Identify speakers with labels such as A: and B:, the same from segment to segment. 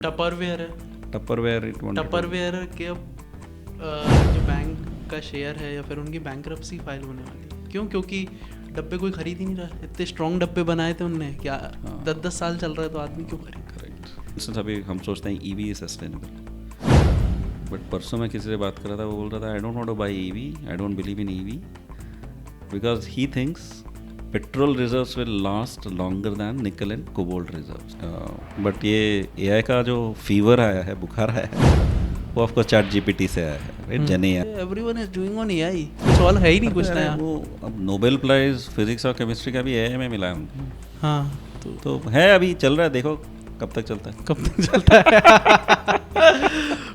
A: Tupperware है,
B: Tupperware
A: के अब जो बैंक का शेयर है या फिर उनकी बैंक्रप्सी फाइल होने वाली है। क्यों? क्योंकि डब्बे कोई खरीद ही नहीं रहा। इतने स्ट्रॉन्ग डब्बे बनाए थे उनने, क्या 10-10 साल चल रहा है तो आदमी क्यों खरीद।
B: करेक्ट। अभी हम सोचते हैं ईवी इज सस्टेनेबल, बट परसों मैं किसी से बात कर रहा था, वो बोल रहा था I don't want to buy EV, I don't believe in EV because he thinks petrol reserves will last longer than nickel and cobalt reserves. But ये एआई का जो फीवर आया है, बुखार आया है, वो ऑफकोर्स चैट जीपीटी से आया है, right? Gen AI,
A: everyone is doing on AI, कुछ और है ही नहीं कुछ नया।
B: वो अब नोबेल प्राइज फिजिक्स और केमिस्ट्री का भी एआई में मिला है उनको।
A: हाँ
B: तो है, अभी चल रहा है, देखो कब तक चलता है।
A: कब तक चलता है।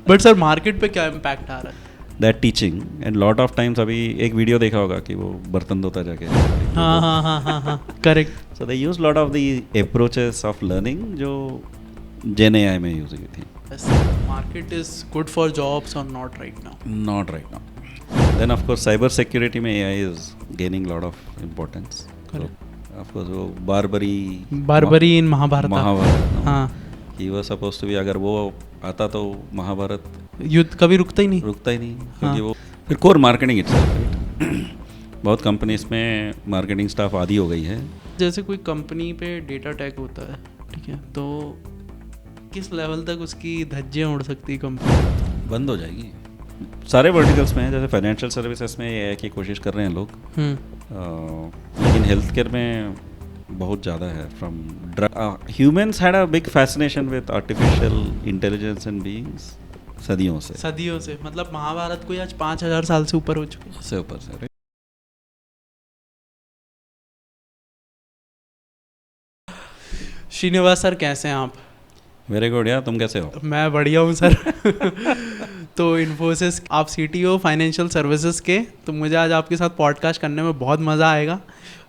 A: बट सर मार्केट पे क्या इम्पैक्ट आ रहा है?
B: That teaching and lot of times, अभी एक वीडियो देखा होगा कि वो बर्तन धोता जाके।
A: हाँ हाँ हाँ हाँ हाँ correct.
B: So they use lot of the approaches of learning जो जेन एआई में यूज हुई थी।
A: Market is good for jobs और not right now.
B: Not right now. Then of course cyber security में AI is gaining lot of importance. Of course वो Barbari
A: in Mahabharat. हाँ,
B: he was supposed to be, अगर वो आता तो महाभारत
A: युद्ध कभी रुकता ही नहीं।
B: क्योंकि वो फिर कोर मार्केटिंग इटसेल्फ। बहुत कंपनीज में मार्केटिंग स्टाफ आदी हो गई है।
A: जैसे कोई कंपनी पे डेटा टैग होता है, ठीक है, तो किस लेवल तक उसकी धज्जियाँ उड़ सकती है कंपनी?
B: बंद हो जाएगी। सारे वर्टिकल्स में है, जैसे फाइनेंशियल सर्विसेज में ये है कि कोशिश कर रहे हैं लोग, लेकिन हेल्थ केयर में बहुत ज़्यादा है। From humans had a big fascination with artificial intelligence and beings सदियों से,
A: मतलब महाभारत को आज 5000 साल से ऊपर हो चुके हैं।
B: से ऊपर से।
A: श्रीनिवास सर कैसे हैं आप?
B: वेरी गुड यार, तुम कैसे हो?
A: मैं बढ़िया हूँ सर। तो इन्फोसिस, आप सीटीओ फाइनेंशियल सर्विसेज के, तो मुझे आज आपके साथ पॉडकास्ट करने में बहुत मज़ा आएगा।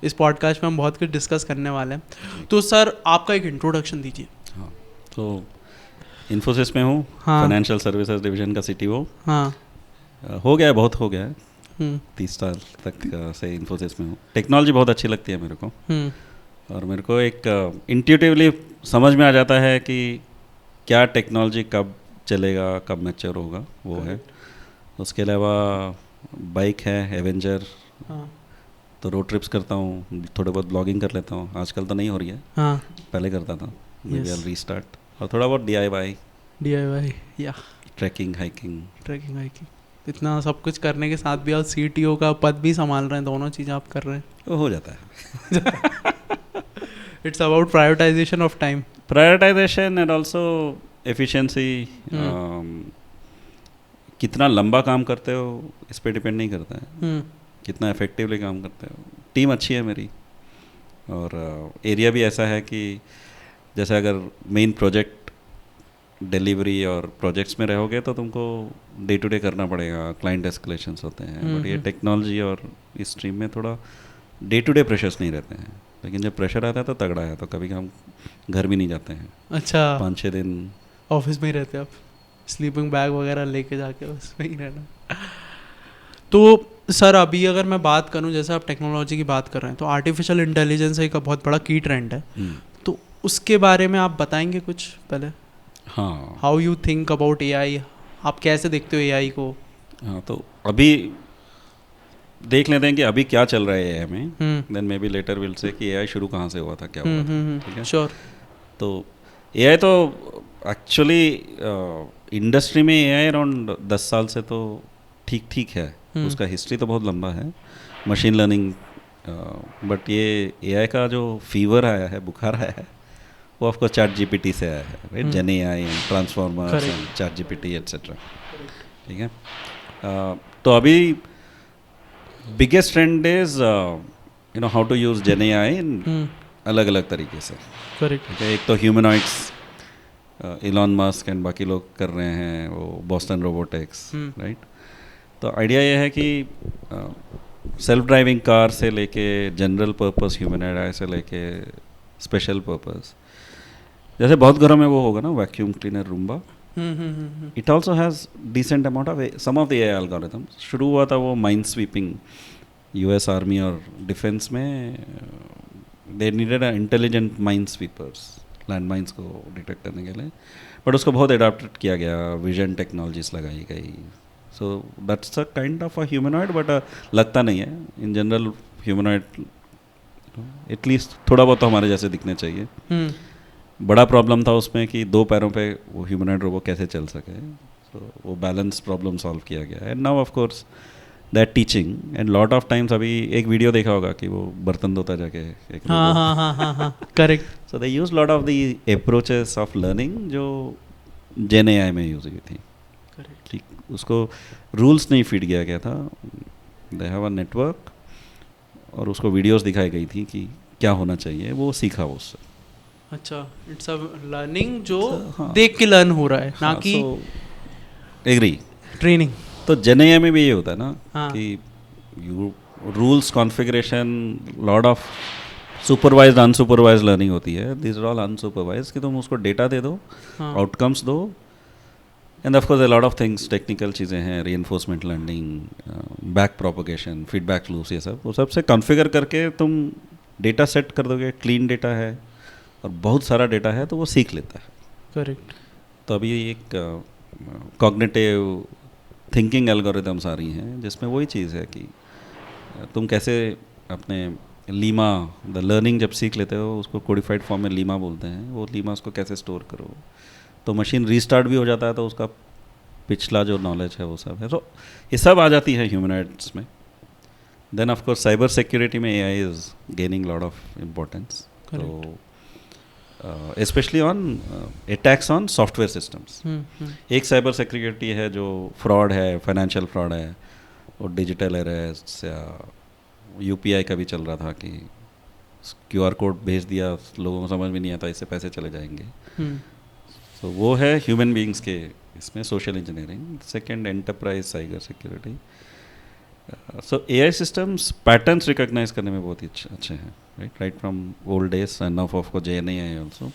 A: इस पॉडकास्ट में हम बहुत कुछ डिस्कस करने वाले हैं। तो सर आपका एक इंट्रोडक्शन दीजिए।
B: हाँ, तो इन्फोसिस में हूँ,
A: हाँ,
B: फाइनेंशियल सर्विसेज डिवीजन का सीटीओ।
A: हाँ,
B: हो गया है, बहुत हो गया है, 30 साल तक से इन्फोसिस में हूँ। टेक्नोलॉजी बहुत अच्छी लगती है मेरे को, और मेरे को एक इंट्यूटिवली समझ में आ जाता है कि क्या टेक्नोलॉजी कब चलेगा, कब मैच्योर होगा, वो है। उसके अलावा बाइक है एवेंजर, तो रोड ट्रिप्स करता हूँ, थोड़े बहुत ब्लॉगिंग कर लेता हूँ। आजकल तो नहीं हो रही है, पहले करता था, मे बी रीस्टार्ट। और थोड़ा बहुत DIY
A: या
B: ट्रैकिंग हाइकिंग।
A: इतना सब कुछ करने के साथ भी आप सीटीओ का पद भी संभाल रहे हैं, दोनों चीज़ें आप कर रहे हैं।
B: वो हो जाता है।
A: It's about prioritisation of time,
B: and also efficiency. कितना लंबा काम करते हो इस पे डिपेंड नहीं करता है, कितना इफेक्टिवली काम करते हो। टीम अच्छी है मेरी, और एरिया भी ऐसा है कि जैसे अगर मेन प्रोजेक्ट डिलीवरी और प्रोजेक्ट्स में रहोगे तो तुमको डे टू डे करना पड़ेगा, क्लाइंट एस्केलेशंस होते हैं। बट ये टेक्नोलॉजी और इस स्ट्रीम में थोड़ा डे टू डे प्रेशर्स नहीं रहते हैं, लेकिन जब प्रेशर आता है तो तगड़ा है, तो कभी हम घर भी नहीं जाते हैं।
A: अच्छा,
B: 5-6 दिन
A: ऑफिस में ही रहते हैं आप, स्लीपिंग बैग वगैरह लेके जाके उसमें ही रहना। तो सर अभी अगर मैं बात करूं, जैसे आप टेक्नोलॉजी की बात कर रहे हैं, तो आर्टिफिशियल इंटेलिजेंस एक बहुत बड़ा की ट्रेंड है, तो उसके बारे में आप बताएंगे कुछ पहले?
B: हाँ,
A: how you think about AI, आप कैसे देखते हो एआई को?
B: हाँ, तो अभी देख लेते हैं कि अभी क्या चल रहा है एआई में, then maybe later will say कि एआई शुरू कहाँ से हुआ था, क्या हुआ था। ठीक है,
A: श्योर।
B: तो एआई तो एक्चुअली इंडस्ट्री में एआई अराउंड 10 साल से तो ठीक है, उसका हिस्ट्री तो बहुत लंबा है, मशीन लर्निंग। बट ये एआई का जो फीवर आया है, बुखार आया है, वो ऑफकोर्स चैट जीपीटी से आया है, right? Gen AI and transformers and ChatGPT etcetera. ठीक है, तो अभी biggest trend is you know how to use gen AI in अलग अलग तरीके से।
A: करेक्ट।
B: एक तो ह्यूमनॉइड्स, इलॉन मस्क एंड बाकी लोग कर रहे हैं, वो बॉस्टन रोबोटिक्स, राइट? तो आइडिया ये है कि सेल्फ ड्राइविंग कार से लेके जनरल पर्पस ह्यूमन एआई से लेके स्पेशल पर्पस, जैसे बहुत घरों में वो होगा ना vacuum cleaner Roomba, it also has decent amount of some of the AI algorithms. शुरू हुआ था वो माइंड स्वीपिंग, यूएस आर्मी और डिफेंस में they needed intelligent mind sweepers, landmines को डिटेक्ट करने के लिए, बट उसको बहुत एडाप्टेड किया गया, विजन टेक्नोलॉजीज लगाई गई. So that's a kind of a humanoid, but लगता नहीं है. इन जनरल ह्यूमनॉइड एटलीस्ट थोड़ा बहुत तो हमारे जैसे दिखने चाहिए. बड़ा प्रॉब्लम था उसमें कि 2 पैरों पे वो ह्यूमनॉइड रोबो कैसे चल सके. सो वो बैलेंस प्रॉब्लम सॉल्व किया गया. And now of course that teaching and lot of times, अभी एक वीडियो देखा होगा कि वो बर्तन धोता जाके एक
A: हाँ हाँ हाँ हाँ हाँ correct.
B: So they use lot of the approaches of learning जो जेन एआई में यूज हुई थी. ठीक, उसको रूल्स नहीं फीड किया गया था. दे हैव अ नेटवर्क और उसको वीडियोस दिखाई गई थी कि क्या होना चाहिए, वो सीखा उससे.
A: अच्छा, इट्स अ लर्निंग जो
B: हाँ.
A: देख के लर्न हो रहा है, ना कि
B: एग्री.
A: ट्रेनिंग.
B: तो जेन एआई में भी ये होता है ना
A: हाँ.
B: कि you rules configuration, lot of supervised unsupervised learning होती है. दिस आर ऑल अनसुपरवाइज्ड कि तुम उसको डेटा दे दो,
A: हाँ.
B: आउटकम्स दो, end of course lot of things, technical चीज़ें हैं, reinforcement learning, back propagation, feedback loops, ये सब वो सबसे कॉन्फ़िगर करके तुम डेटा सेट कर दोगे. क्लीन डेटा है और बहुत सारा डेटा है तो वो सीख लेता है.
A: करेक्ट.
B: तो अभी एक कॉग्निटिव थिंकिंग एल्गोरिदम्स आ रही हैं जिसमें वही चीज़ है कि तुम कैसे अपने लीमा, द लर्निंग जब सीख लेते हो उसको कोडिफाइड फॉर्म में लीमा बोलते हैं, वो लीमा उसको कैसे स्टोर करो, तो मशीन रीस्टार्ट भी हो जाता है, तो उसका पिछला जो नॉलेज है वो सब है. तो ये सब आ जाती है ह्यूमनॉइड्स में. Then of course cyber security में AI is gaining lot of importance. तो specially on attacks on software systems. एक साइबर सिक्योरिटी है जो फ्रॉड है, फाइनेंशियल फ्रॉड है, और डिजिटल अरेस्ट या यूपीआई का भी चल रहा था कि क्यूआर कोड भेज दिया, लोगों को समझ में नहीं आता, इससे पैसे चले जाएंगे. तो वो है ह्यूमन बीइंग्स के इसमें social engineering. Second, enterprise cyber security. So AI systems patterns recognise करने में बहुत ही अच्छे हैं, right from old days and now of को जे नहीं है ऑल्सो.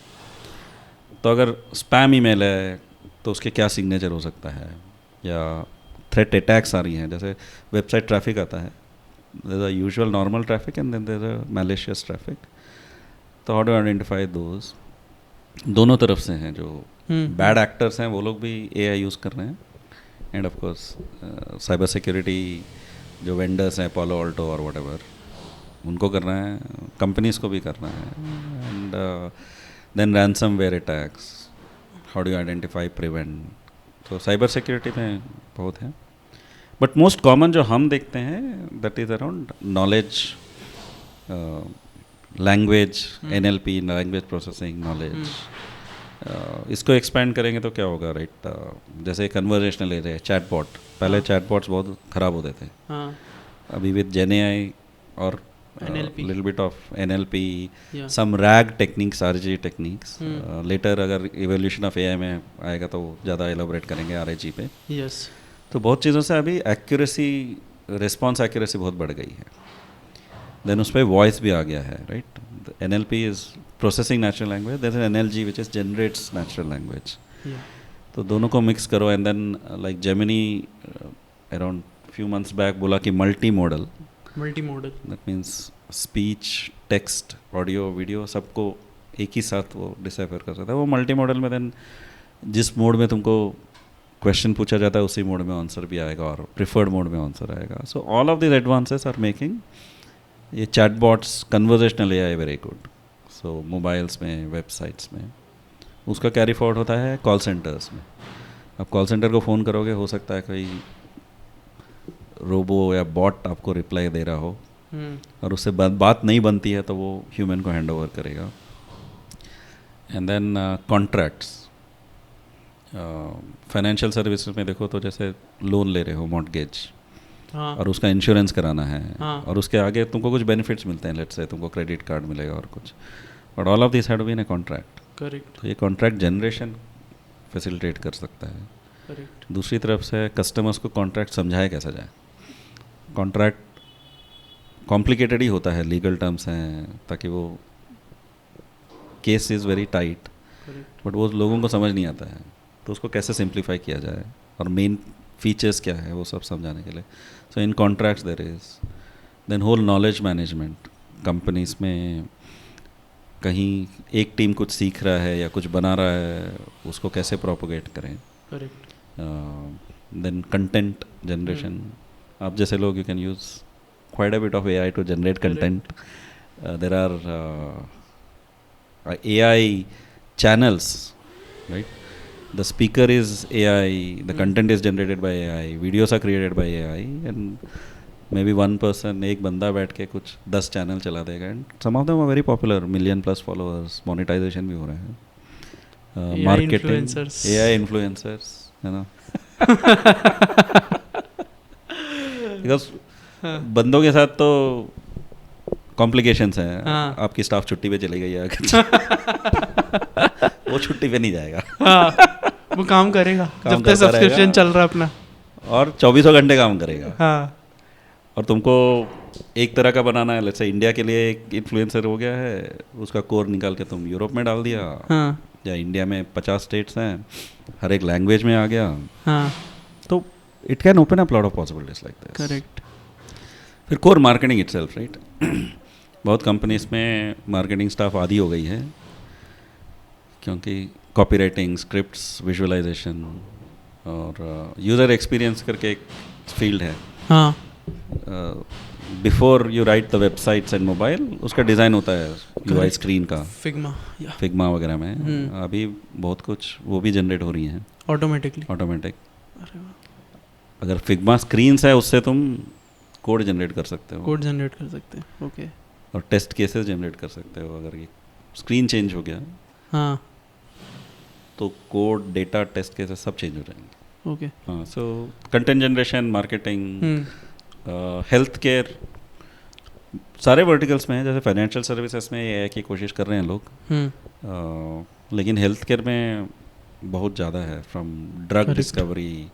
B: तो अगर स्पैम ईमेल है तो उसके क्या सिग्नेचर हो सकता है, या थ्रेट अटैक्स आ रही हैं, जैसे वेबसाइट ट्रैफिक आता है, there is a usual normal traffic and then there is a malicious traffic. तो हाउ डू आइडेंटिफाई दोज? दोनों तरफ से हैं. जो बैड एक्टर्स हैं वो लोग भी एआई यूज़ कर रहे हैं, end of course cyber security जो वेंडर्स हैं, पोलो ऑल्टो और व्हाटएवर, उनको करना है, कंपनीज को भी करना है. And then ransomware attacks, how do identify, prevent. तो साइबर सिक्योरिटी में बहुत है, बट मोस्ट कॉमन जो हम देखते हैं that is around knowledge, language, NLP, language processing knowledge. इसको एक्सपेंड करेंगे तो क्या होगा, राइट? जैसे कन्वर्जेशनल ले रहे हैं, चैटबॉट. पहले चैटबॉट्स बहुत ख़राब होते थे. अभी विद जेन एआई और little bit of NLP, some RAG techniques, RG techniques, later अगर इवोल्यूशन ऑफ एआई में आएगा तो ज़्यादा एलोबरेट करेंगे आरएजी पे.
A: यस.
B: तो बहुत चीज़ों से अभी एक्यूरेसी, रिस्पॉन्स एक्यूरेसी बहुत बढ़ गई है. देन उस पर वॉइस भी आ गया है, right? NLP is processing natural language, there is NLG which is generates natural language. तो दोनों को मिक्स करो, and then like Gemini around few months back बोला कि multi modal, that means speech, text, audio, video सबको एक ही साथ वो डिसाइफर कर सकता है. वो मल्टी मॉडल में देन जिस मोड में तुमको क्वेश्चन पूछा जाता है उसी मोड में आंसर भी आएगा, और प्रिफर्ड मोड में आंसर आएगा. So all of this advances are making ये chatbots, conversational AI very good. So mobiles में, वेबसाइट्स में उसका कैरी फॉरवर्ड होता है कॉल सेंटर्स में. अब कॉल सेंटर को फ़ोन करोगे, हो सकता है कोई रोबो या बॉट आपको रिप्लाई दे रहा हो, और उससे बात नहीं बनती है तो वो ह्यूमन को हैंड ओवर करेगा. And then contracts, financial services में देखो तो जैसे लोन ले रहे हो, मॉर्टगेज, और उसका इंश्योरेंस कराना है, और उसके आगे तुमको कुछ बेनिफिट्स मिलते हैं, लेट्स से तुमको क्रेडिट कार्ड मिलेगा और कुछ, but all of this had to be in a contract.
A: Correct.
B: तो ये कॉन्ट्रैक्ट जनरेशन फैसिलिटेट कर सकता है.
A: करेक्ट.
B: दूसरी तरफ से कस्टमर्स को कॉन्ट्रैक्ट समझाया कैसा जाए. कॉन्ट्रैक्ट कॉम्प्लिकेटेड ही होता है, लीगल टर्म्स हैं, ताकि वो case is very tight, but वो लोगों को समझ नहीं आता है, तो उसको कैसे सिंप्लीफाई किया जाए और मेन फीचर्स क्या है वो सब समझाने के लिए. So in contracts there is then whole knowledge management. Companies में कहीं एक टीम कुछ सीख रहा है या कुछ बना रहा है, उसको कैसे प्रोपोगेट करें.
A: करेक्ट.
B: देन कंटेंट जनरेशन, आप जैसे लोग you can use quite a bit of AI to generate content. There are AI channels, right? The speaker is AI, the content is generated by AI, videos are created by AI, and maybe one person, एक बंदा बैठ के कुछ 10 channel चला देगा, and some of them are very popular, million+ followers, monetization भी हो रहा है.
A: AI
B: Marketing,
A: influencers.
B: AI influencers, है ना. Because बंदों के साथ तो कॉम्प्लिकेशंस हैं.
A: हाँ.
B: आपकी स्टाफ छुट्टी पे चली गई है वो छुट्टी पे नहीं जाएगा.
A: हाँ, वो काम करेगा
B: काम
A: जब तक
B: करता
A: सब्सक्रिप्शन
B: रहेगा.
A: चल रहा है अपना.
B: और 24 घंटे काम करेगा.
A: हाँ.
B: और तुमको एक तरह का बनाना है. लेट्स से इंडिया के लिए एक इन्फ्लुएंसर हो गया है, उसका कोर निकाल के तुम यूरोप में डाल दिया.
A: हाँ.
B: या इंडिया में 50 स्टेट्स हैं, हर एक लैंग्वेज में आ गया.
A: हाँ.
B: तो it can open up lot of possibilities like this.
A: Correct.
B: फिर कोर मार्केटिंग इटसेल्फ, राइट. बहुत कंपनीज में मार्केटिंग स्टाफ आदी हो गई है, क्योंकि कॉपीराइटिंग, स्क्रिप्ट्स, विजुअलाइजेशन और यूज़र एक्सपीरियंस करके एक फील्ड है.
A: हाँ.
B: Before you right the websites and mobile, उसका डिज़ाइन होता है यूआई स्क्रीन का, फिग्मा वगैरह में. अभी बहुत कुछ वो भी जनरेट हो रही हैं ऑटोमेटिक. अगर फिग्मा स्क्रीन्स है, उससे तुम कोड जनरेट कर सकते हो.
A: ओके.
B: और टेस्ट केसेस जनरेट कर सकते हो. अगर ये स्क्रीन चेंज हो गया,
A: हाँ,
B: तो कोड, डेटा, टेस्ट केसेस सब चेंज हो जाएंगे.
A: ओके.
B: हाँ. So content generation, marketing, health care, सारे वर्टिकल्स में है. जैसे फाइनेंशियल सर्विसेज में ये की कोशिश कर रहे हैं लोग, लेकिन हेल्थ केयर में बहुत ज़्यादा है. From drug discovery,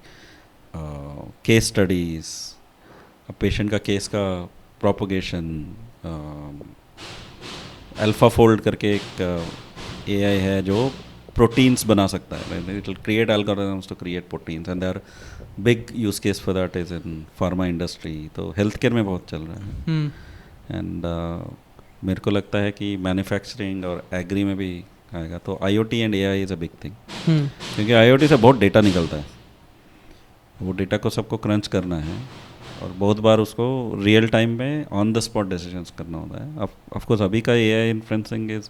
B: case studies, patient का केस का प्रोपोगेशन. अल्फा फोल्ड करके एक एआई है जो प्रोटीन्स बना सकता है. It will create algorithms to create proteins, and they are big use case for that is in pharma industry. तो हेल्थ केयर में बहुत चल रहा है. एंड मेरे को लगता है कि मैन्युफैक्चरिंग और एग्री में भी आएगा. तो IoT and AI is a big thing, क्योंकि IoT से बहुत डेटा निकलता है. वो डेटा को सबको क्रंच करना है, और बहुत बार उसको रियल टाइम में ऑन द स्पॉट डिसीजंस करना होता है. ऑफ कोर्स अभी का AI इन्फ्लुएंसिंग इज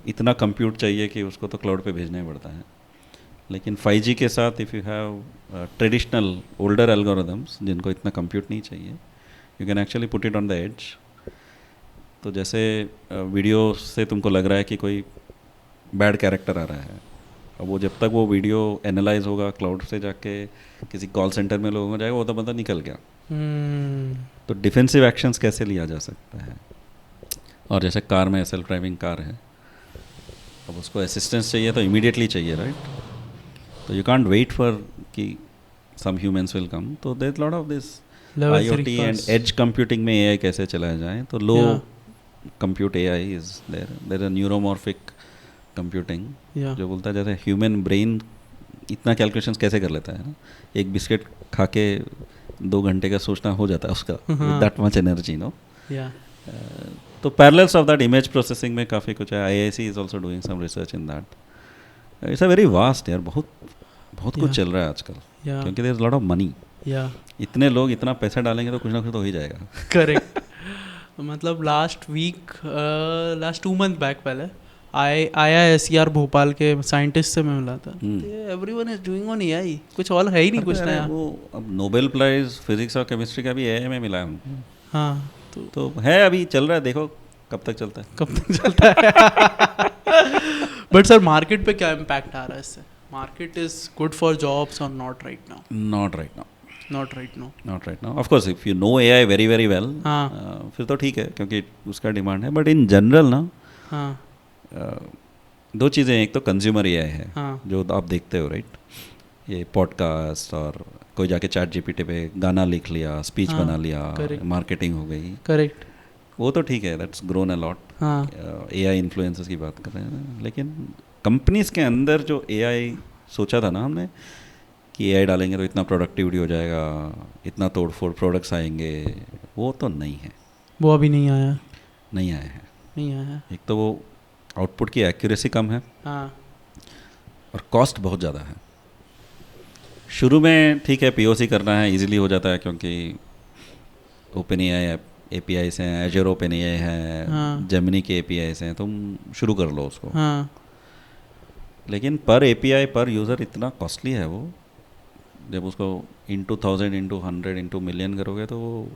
B: इतना कंप्यूट चाहिए कि उसको तो क्लाउड पे भेजना ही पड़ता है. लेकिन 5G के साथ if you have traditional older algorithms जिनको इतना कंप्यूट नहीं चाहिए, you can actually put it on the edge. तो जैसे वीडियो से तुमको लग रहा है कि कोई बैड कैरेक्टर आ रहा है, अब वो जब तक वो वीडियो एनालाइज होगा, क्लाउड से जाके किसी कॉल सेंटर में लोगों को जाएगा, वो तो बंदा निकल गया. तो डिफेंसिव एक्शंस कैसे लिया जा सकता है. और जैसे कार में सेल्फ ड्राइविंग कार है, अब उसको असिस्टेंस चाहिए तो इमीडिएटली चाहिए, राइट. तो यू कांट वेट फॉर कि सम ह्यूमंस विल कम. तो there is lot of this IoT and edge computing में AI कैसे चलाया जाए. तो low compute AI is there is a neuromorphic computing, जो बोलता है जैसे ह्यूमन ब्रेन इतना कैलकुलेशंस कैसे कर लेता है ना. एक बिस्किट खा के 2 घंटे का सोचना हो जाता है उसका, दैट मच एनर्जी, नो. तो parallels of that image processing में काफ़ी कुछ है. IISc is also doing some research in that. It's a very vast यार. बहुत कुछ चल रहा है आजकल, क्योंकि there is lot of money. इतने लोग इतना पैसा डालेंगे तो कुछ ना कुछ तो हो ही जाएगा.
A: करेक्ट. मतलब लास्ट 2 मंथ बैक पहले IISER भोपाल के साइंटिस्ट से मैं मिला था. Everyone is doing on AI. कुछ और है ही नहीं कुछ नया. वो
B: अब नोबेल प्राइज फिजिक्स और केमिस्ट्री का भी AI में मिला है उनको.
A: हाँ,
B: तो है, अभी चल रहा है. देखो कब तक चलता
A: है. बट सर मार्केट पे क्या इम्पैक्ट आ रहा है इससे? Market is good for jobs और not right now.
B: Of course if you know AI very very well, फिर तो ठीक है, क्योंकि उसका डिमांड है. बट इन जनरल ना, दो चीज़ें. एक तो कंज्यूमर AI है, जो आप देखते हो, राइट. ये पॉडकास्ट, और कोई जाके ChatGPT पे गाना लिख लिया, स्पीच बना लिया, मार्केटिंग हो गई.
A: करेक्ट.
B: वो तो ठीक है, that's grown a lot. AI influencers की बात कर रहे हैं. लेकिन कंपनीज के अंदर जो AI सोचा था ना हमने कि AI डालेंगे तो इतना प्रोडक्टिविटी हो जाएगा, इतना तोड़ फोड़ प्रोडक्ट्स आएंगे, वो तो नहीं है.
A: वो अभी नहीं आया
B: है.
A: है.
B: एक तो वो आउटपुट की एक्यूरेसी कम है
A: हाँ
B: और कॉस्ट बहुत ज़्यादा है। शुरू में ठीक है, पीओसी करना है, इजीली हो जाता है क्योंकि ओपन एआई APIs हैं, एजर ओपन एआई है,
A: हाँ
B: जेमिनी के APIs हैं, तुम शुरू कर लो उसको।
A: हाँ
B: लेकिन पर API पर यूज़र इतना कॉस्टली है वो, जब उसको इंटू 1000 इंटू 100 इंटू मिलियन करोगे तो वो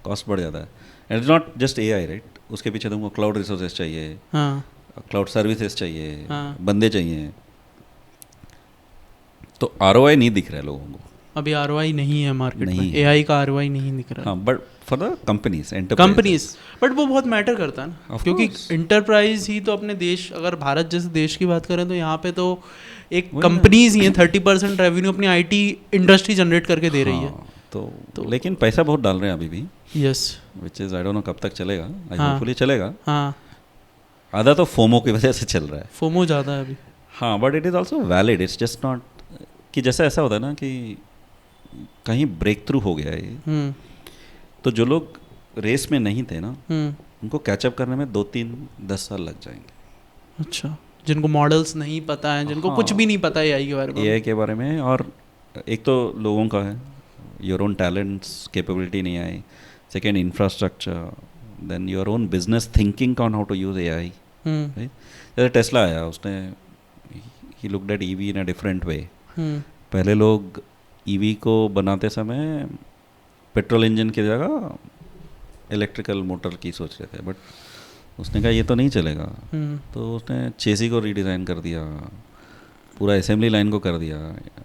B: कॉस्ट बढ़ जाता है। And it's not just AI right, उसके पीछे तुमको क्लाउड रिसोर्सेज चाहिए,
A: हाँ
B: क्लाउड सर्विसेज चाहिए,
A: हाँ।
B: बंदे चाहिए, तो ROI नहीं दिख रहा है लोगों को।
A: अभी ROI नहीं है मार्केट में,
B: नहीं है।
A: AI का ROI नहीं दिख रहा है।
B: हाँ, but for the companies,
A: companies, but वो बहुत मैटर करता है ना,
B: Of
A: क्योंकि
B: course.
A: इंटरप्राइज ही तो अपने देश, अगर भारत जैसे देश की बात करें तो यहाँ पे तो एक
B: वही ना।
A: कंपनीज ही है 30% रेवेन्यू अपनी IT इंडस्ट्री जनरेट करके दे रही है।
B: हाँ, तो लेकिन पैसा बहुत डाल रहे हैं अभी भी,
A: yes.
B: Which is I don't know कब तक चलेगा, आई
A: हाँ।
B: होपफुली चलेगा।
A: हाँ
B: आधा तो फोमो की वजह से चल रहा है।
A: फोमो ज़्यादा है अभी।
B: हाँ, but it is also valid, it's just not कि जैसे ऐसा होता है ना कि कहीं ब्रेक थ्रू हो गया है, तो जो लोग रेस में नहीं थे ना, उनको कैचअप करने में 2-3-10 साल लग जाएंगे।
A: अच्छा, जिनको मॉडल्स नहीं पता है, जिनको कुछ भी नहीं पता है AI के बारे में।
B: AI के बारे में, और एक तो लोगों का है, योर ओन टैलेंट्स कैपेबिलिटी नहीं आई, second infrastructure, then your own business thinking on how to use AI। जैसे टेस्ला आया, उसने ही looked at EV in a different way. पहले लोग EV को बनाते समय पेट्रोल इंजन की जगह इलेक्ट्रिकल मोटर की सोच रहे थे, बट उसने कहा ये तो नहीं चलेगा, तो उसने चेसी को रीडिज़ाइन कर दिया, पूरा असेंबली लाइन को कर दिया,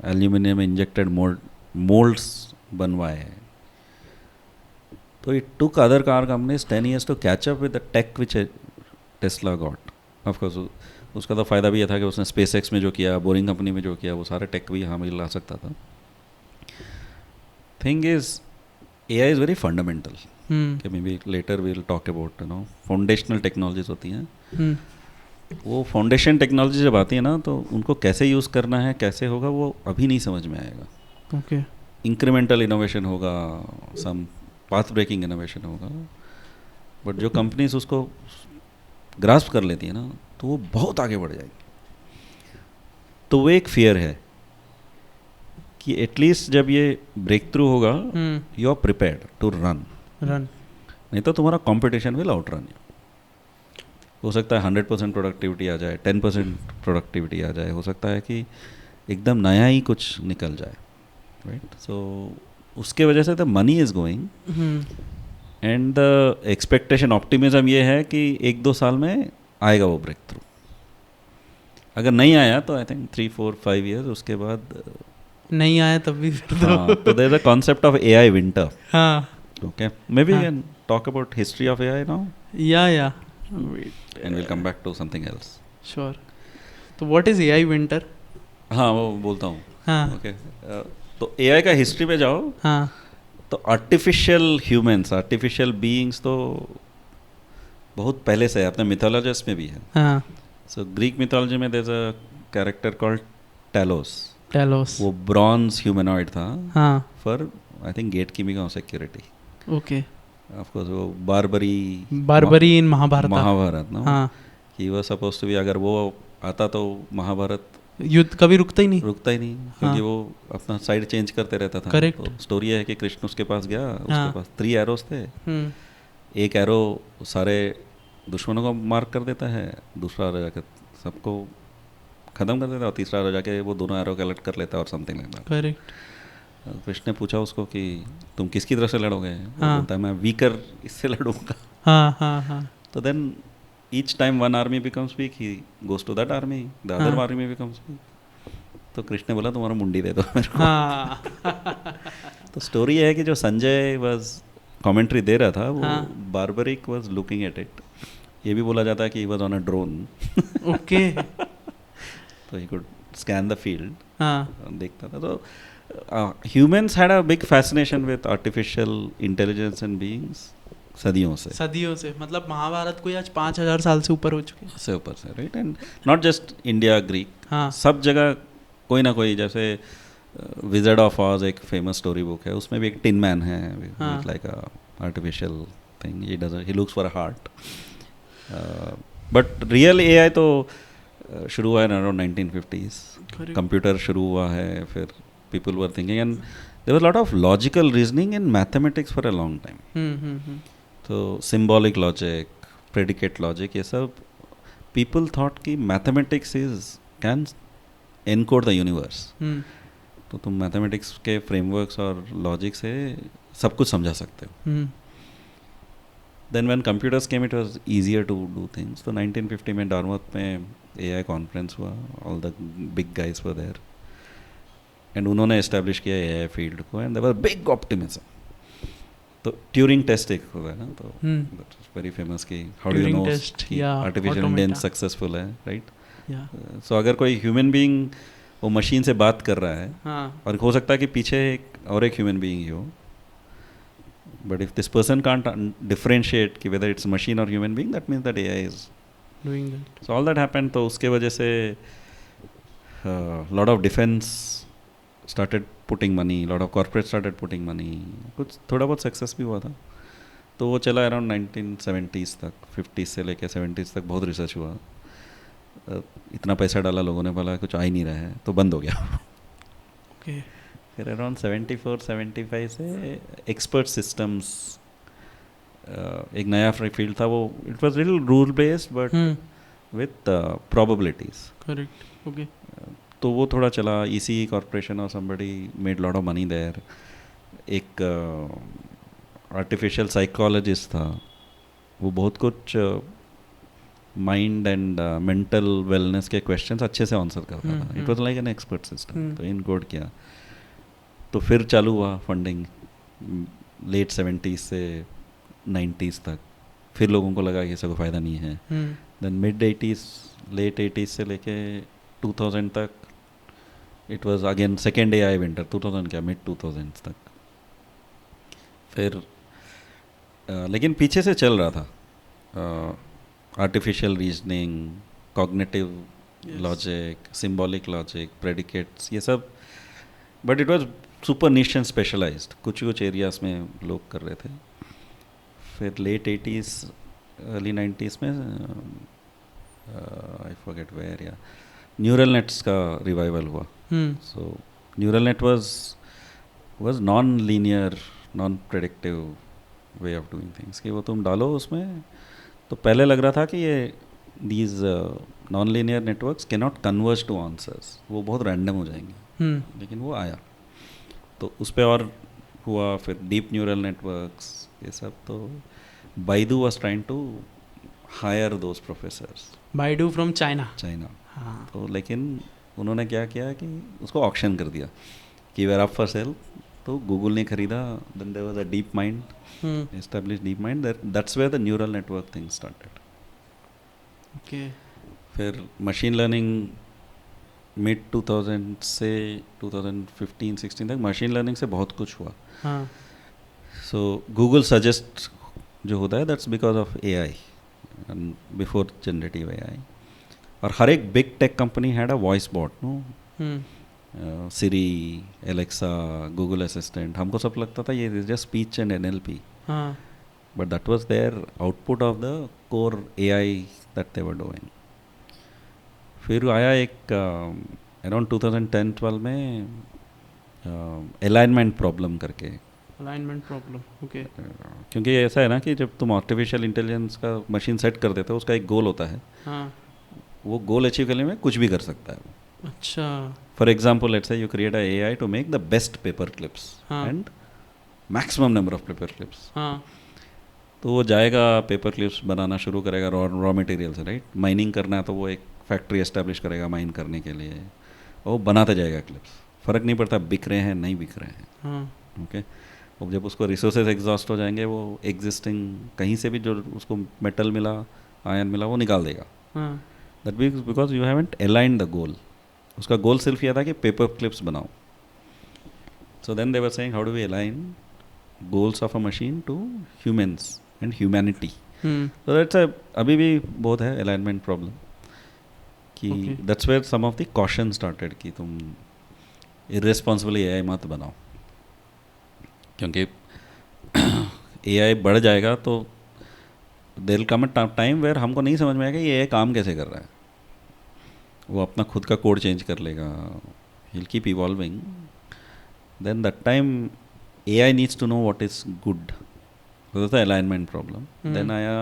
B: एल्यूमिनियम इंजेक्टेड मोल्ड्स बनवाए। तो it took other car companies 10 years to catch up with the tech which Tesla got. Of course उसका तो फ़ायदा भी ये था कि उसने SpaceX में जो किया, बोरिंग कंपनी में जो किया, वो सारे टेक भी यहाँ मिल ला सकता था। Thing is AI is very fundamental, कि maybe later we will talk about foundational technologies होती हैं। वो फाउंडेशन टेक्नोलॉजी जब आती है ना, तो उनको कैसे यूज़ करना है, कैसे होगा, वो अभी नहीं समझ में आएगा।
A: ओके।
B: इंक्रीमेंटल इनोवेशन होगा, सम पाथ ब्रेकिंग इनोवेशन होगा, बट जो कंपनीज उसको ग्रास्प कर लेती है ना, तो वो बहुत आगे बढ़ जाएगी। तो वो एक फियर है कि एटलीस्ट जब ये ब्रेक थ्रू होगा, you are prepared to run, नहीं तो तुम्हारा competition will outrun you. हो सकता है 100% प्रोडक्टिविटी आ जाए, 10% प्रोडक्टिविटी आ जाए, हो सकता है कि एकदम नया ही कुछ निकल जाए, राइट। सो उसके वजह से the money is going, and the expectation, optimism ये है कि 1-2 साल में आएगा वो ब्रेक थ्रू। अगर नहीं आया तो आई थिंक 3-4-5 years उसके बाद
A: नहीं आया तब भी फिर
B: तो there is a concept of AI winter.
A: हाँ
B: okay, maybe we can talk about history of AI now,
A: या
B: and will come back to something else.
A: Sure. तो व्हाट इज AI विंटर?
B: हाँ, वो बोलता हूँ।
A: हाँ
B: ओके, तो AI का हिस्ट्री पे जाओ,
A: हाँ
B: तो आर्टिफिशियल ह्यूमंस, आर्टिफिशियल बीइंग्स तो बहुत पहले से है, अपने मिथोलॉजिस्ट में भी है।
A: हाँ
B: सो ग्रीक मिथोलॉजी में there is a character called Talos.
A: Talos.
B: वो ब्रॉन्ज ह्यूमनॉइड था
A: हाँ
B: for I think gatekeeping of security.
A: Okay.
B: Of course वो बारबरी
A: इन महाभारत
B: ना,
A: हाँ,
B: he was suppose to be, अगर वो आता तो महाभारत
A: युद्ध कभी रुकता ही नहीं।
B: क्योंकि वो अपना साइड चेंज करते रहता था।
A: Correct.
B: तो स्टोरी है कि कृष्ण उसके पास गया,
A: हाँ.
B: उसके पास 3 एरोस थे, एक एरो सारे दुश्मनों को मार्क कर देता है, दूसरा एरो जाके सबको ख़त्म कर देता है, और तीसरा एरो जाके वो दोनों एरो कलेक्ट कर लेता है और something like that.
A: Correct.
B: Krishna ने पूछा उसको कि तुम किसकी तरफ से लड़ोगे? वो
A: हाँ.
B: बोलता है मैं वीकर इससे लड़ूंगा।
A: हाँ हाँ हाँ।
B: तो then each time one army becomes weak, he goes to that army, the other
A: हाँ.
B: army becomes weak. तो कृष्ण ने बोला तुम्हारा मुंडी दे दो मेरे को।
A: हाँ
B: तो स्टोरी है कि जो संजय वाज कमेंट्री दे रहा था, वो
A: हाँ.
B: Barbarik was looking at it. ये भी बोला जाता है कि he was on a drone.
A: Okay.
B: तो he could scan the field,
A: हाँ
B: देखता था। तो humans had a big fascination with artificial intelligence and beings सदियों से,
A: मतलब महाभारत कोई आज 5000 साल से ऊपर हो चुके हैं,
B: से ऊपर से, right. And not just India, Greek,
A: हाँ.
B: सब जगह कोई ना कोई, जैसे विजर्ड ऑफ ऑज एक फेमस स्टोरी बुक है, उसमें भी एक टिन मैन है, like a artificial thing, he looks for a heart. But real AI तो शुरू हुआ है अराउंड 1950s.
A: Correct.
B: कंप्यूटर शुरू हुआ है, फिर people were thinking and there was lot of logical reasoning in mathematics for a long time. तो symbolic logic, predicate logic, ये सब पीपल थॉट कि mathematics is can encode the universe. तो तुम मैथमेटिक्स के फ्रेमवर्क्स और लॉजिक से सब कुछ समझा सकते हो. Then when computers came it was easier to do things. तो 1950 में डार्मouth में एआई कॉन्फ्रेंस हुआ, all the big guys were there and उन्होंने एस्टेब्लिश किया एआई फील्ड को and there were big optimism. तो ट्यूरिंग टेस्ट एक होता है ना, तो दैट इज वेरी फेमस कि हाउ डू यू नो कि आर्टिफिशियल इंटेलिजेंस सक्सेसफुल है, राइट? सो अगर कोई ह्यूमन बीइंग वो मशीन से बात कर रहा है और हो सकता है कि पीछे एक ह्यूमन बीइंग ही हो, but if this person can't differentiate कि वेदर इट्स मशीन और human being, that means that AI is
A: doing that.
B: So all that happened. तो उसके वजह से lot of defence started putting money, lot of corporates started putting money. कुछ थोड़ा बहुत success भी हुआ था. तो वो चला अराउंड 1970s तक, 50s से लेके 70s तक बहुत रिसर्च हुआ. इतना पैसा डाला लोगों ने, बोला कुछ आ ही नहीं रहा है, तो बंद हो गया.
A: Okay.
B: फिर अराउंड 74-75 से एक्सपर्ट सिस्टम्स एक नया फील्ड था. वो it was little rule based but with probabilities.
A: Correct. Okay.
B: तो वो थोड़ा चला. ईसी कॉर्पोरेशन और somebody made lot of money there. एक आर्टिफिशियल साइकोलॉजिस्ट था, वो बहुत कुछ माइंड एंड मेंटल वेलनेस के क्वेश्चंस अच्छे से आंसर करता था. It was like an expert system. तो इनकोड किया, तो फिर चालू हुआ फंडिंग लेट 70s से 90s तक. फिर लोगों को लगा कि इसका कोई फ़ायदा नहीं है. Then mid 80s, late 80s से लेके 2000 तक it was again second AI winter. 2000 क्या, मिड 2000s तक. फिर लेकिन पीछे से चल रहा था artificial reasoning, cognitive logic, symbolic logic, predicates, ये सब. But it was super niche and specialized. कुछ एरियाज में लोग कर रहे थे. फिर लेट 80s अर्ली 90s में आई फॉरगेट वेयर, या न्यूरल नेट्स का रिवाइवल हुआ. So neural net was non linear, non predictive way of doing things. कि वो तुम डालो उसमें, तो पहले लग रहा था कि ये these non linear networks can not converge two answers, वो बहुत रैंडम हो जाएंगे. लेकिन वो आया, तो उस पर और हुआ. फिर डीप न्यूरल नेटवर्क्स, ये सब. तो Baidu was trying to hire those professors.
A: Baidu from China.
B: तो लेकिन उन्होंने क्या किया कि उसको ऑक्शन कर दिया कि वेर अप फॉर सेल. तो गूगल ने खरीदा. Then there was a DeepMind, establish DeepMind. That's where the neural network thing started.
A: Okay.
B: फिर मशीन लर्निंग मिड 2000 से 2015-16 तक मशीन लर्निंग से बहुत कुछ हुआ. सो गूगल सजेस्ट जो होता है, that's because of AI and before generative AI. और हर एक big tech company had a voice bot, no? Siri, Alexa, Google assistant. हमको सब लगता था ये just speech and NLP, but that was their output of the core AI that they were doing. फिर आया एक अराउंड 2010-12 में अलाइनमेंट प्रॉब्लम करके.
A: Alignment problem. ओके.
B: क्योंकि ऐसा है ना कि जब तुम आर्टिफिशियल इंटेलिजेंस का मशीन सेट कर देते हो, उसका एक गोल होता है. वो गोल अचीव करने में कुछ भी कर सकता है.
A: अच्छा.
B: For example, let's say you create a AI to make the best paper clips and maximum number of paper clips. तो वो जाएगा, पेपर क्लिप्स बनाना शुरू करेगा रॉ मटेरियल से, राइट? माइनिंग करना है तो वो एक फैक्ट्री एस्टेब्लिश करेगा माइन करने के लिए. वो बनाते जाएगा क्लिप्स. फ़र्क नहीं पड़ता बिक रहे हैं नहीं बिक रहे हैं. ओके. और जब उसको रिसोर्सेज एग्जॉस्ट हो जाएंगे, वो एग्जिस्टिंग कहीं से भी जो उसको मेटल मिला, आयरन मिला, वो निकाल देगा. That because you haven't aligned the goal. उसका गोल सिर्फ यह था कि पेपर क्लिप्स बनाओ. So then they were saying how do we align goals of a machine to humans and humanity. So that's अभी भी बहुत है अलाइनमेंट प्रॉब्लम. कि that's where some of the caution started कि तुम इर्रेस्पॉन्सिबली एआई मत बनाओ, क्योंकि एआई बढ़ जाएगा तो there will come a time where हमको नहीं समझ में आएगा ये काम कैसे कर रहा है, वो अपना खुद का कोड चेंज कर लेगा, he will keep evolving. Then that time AI needs to know what is good. So that's the alignment problem. Then आया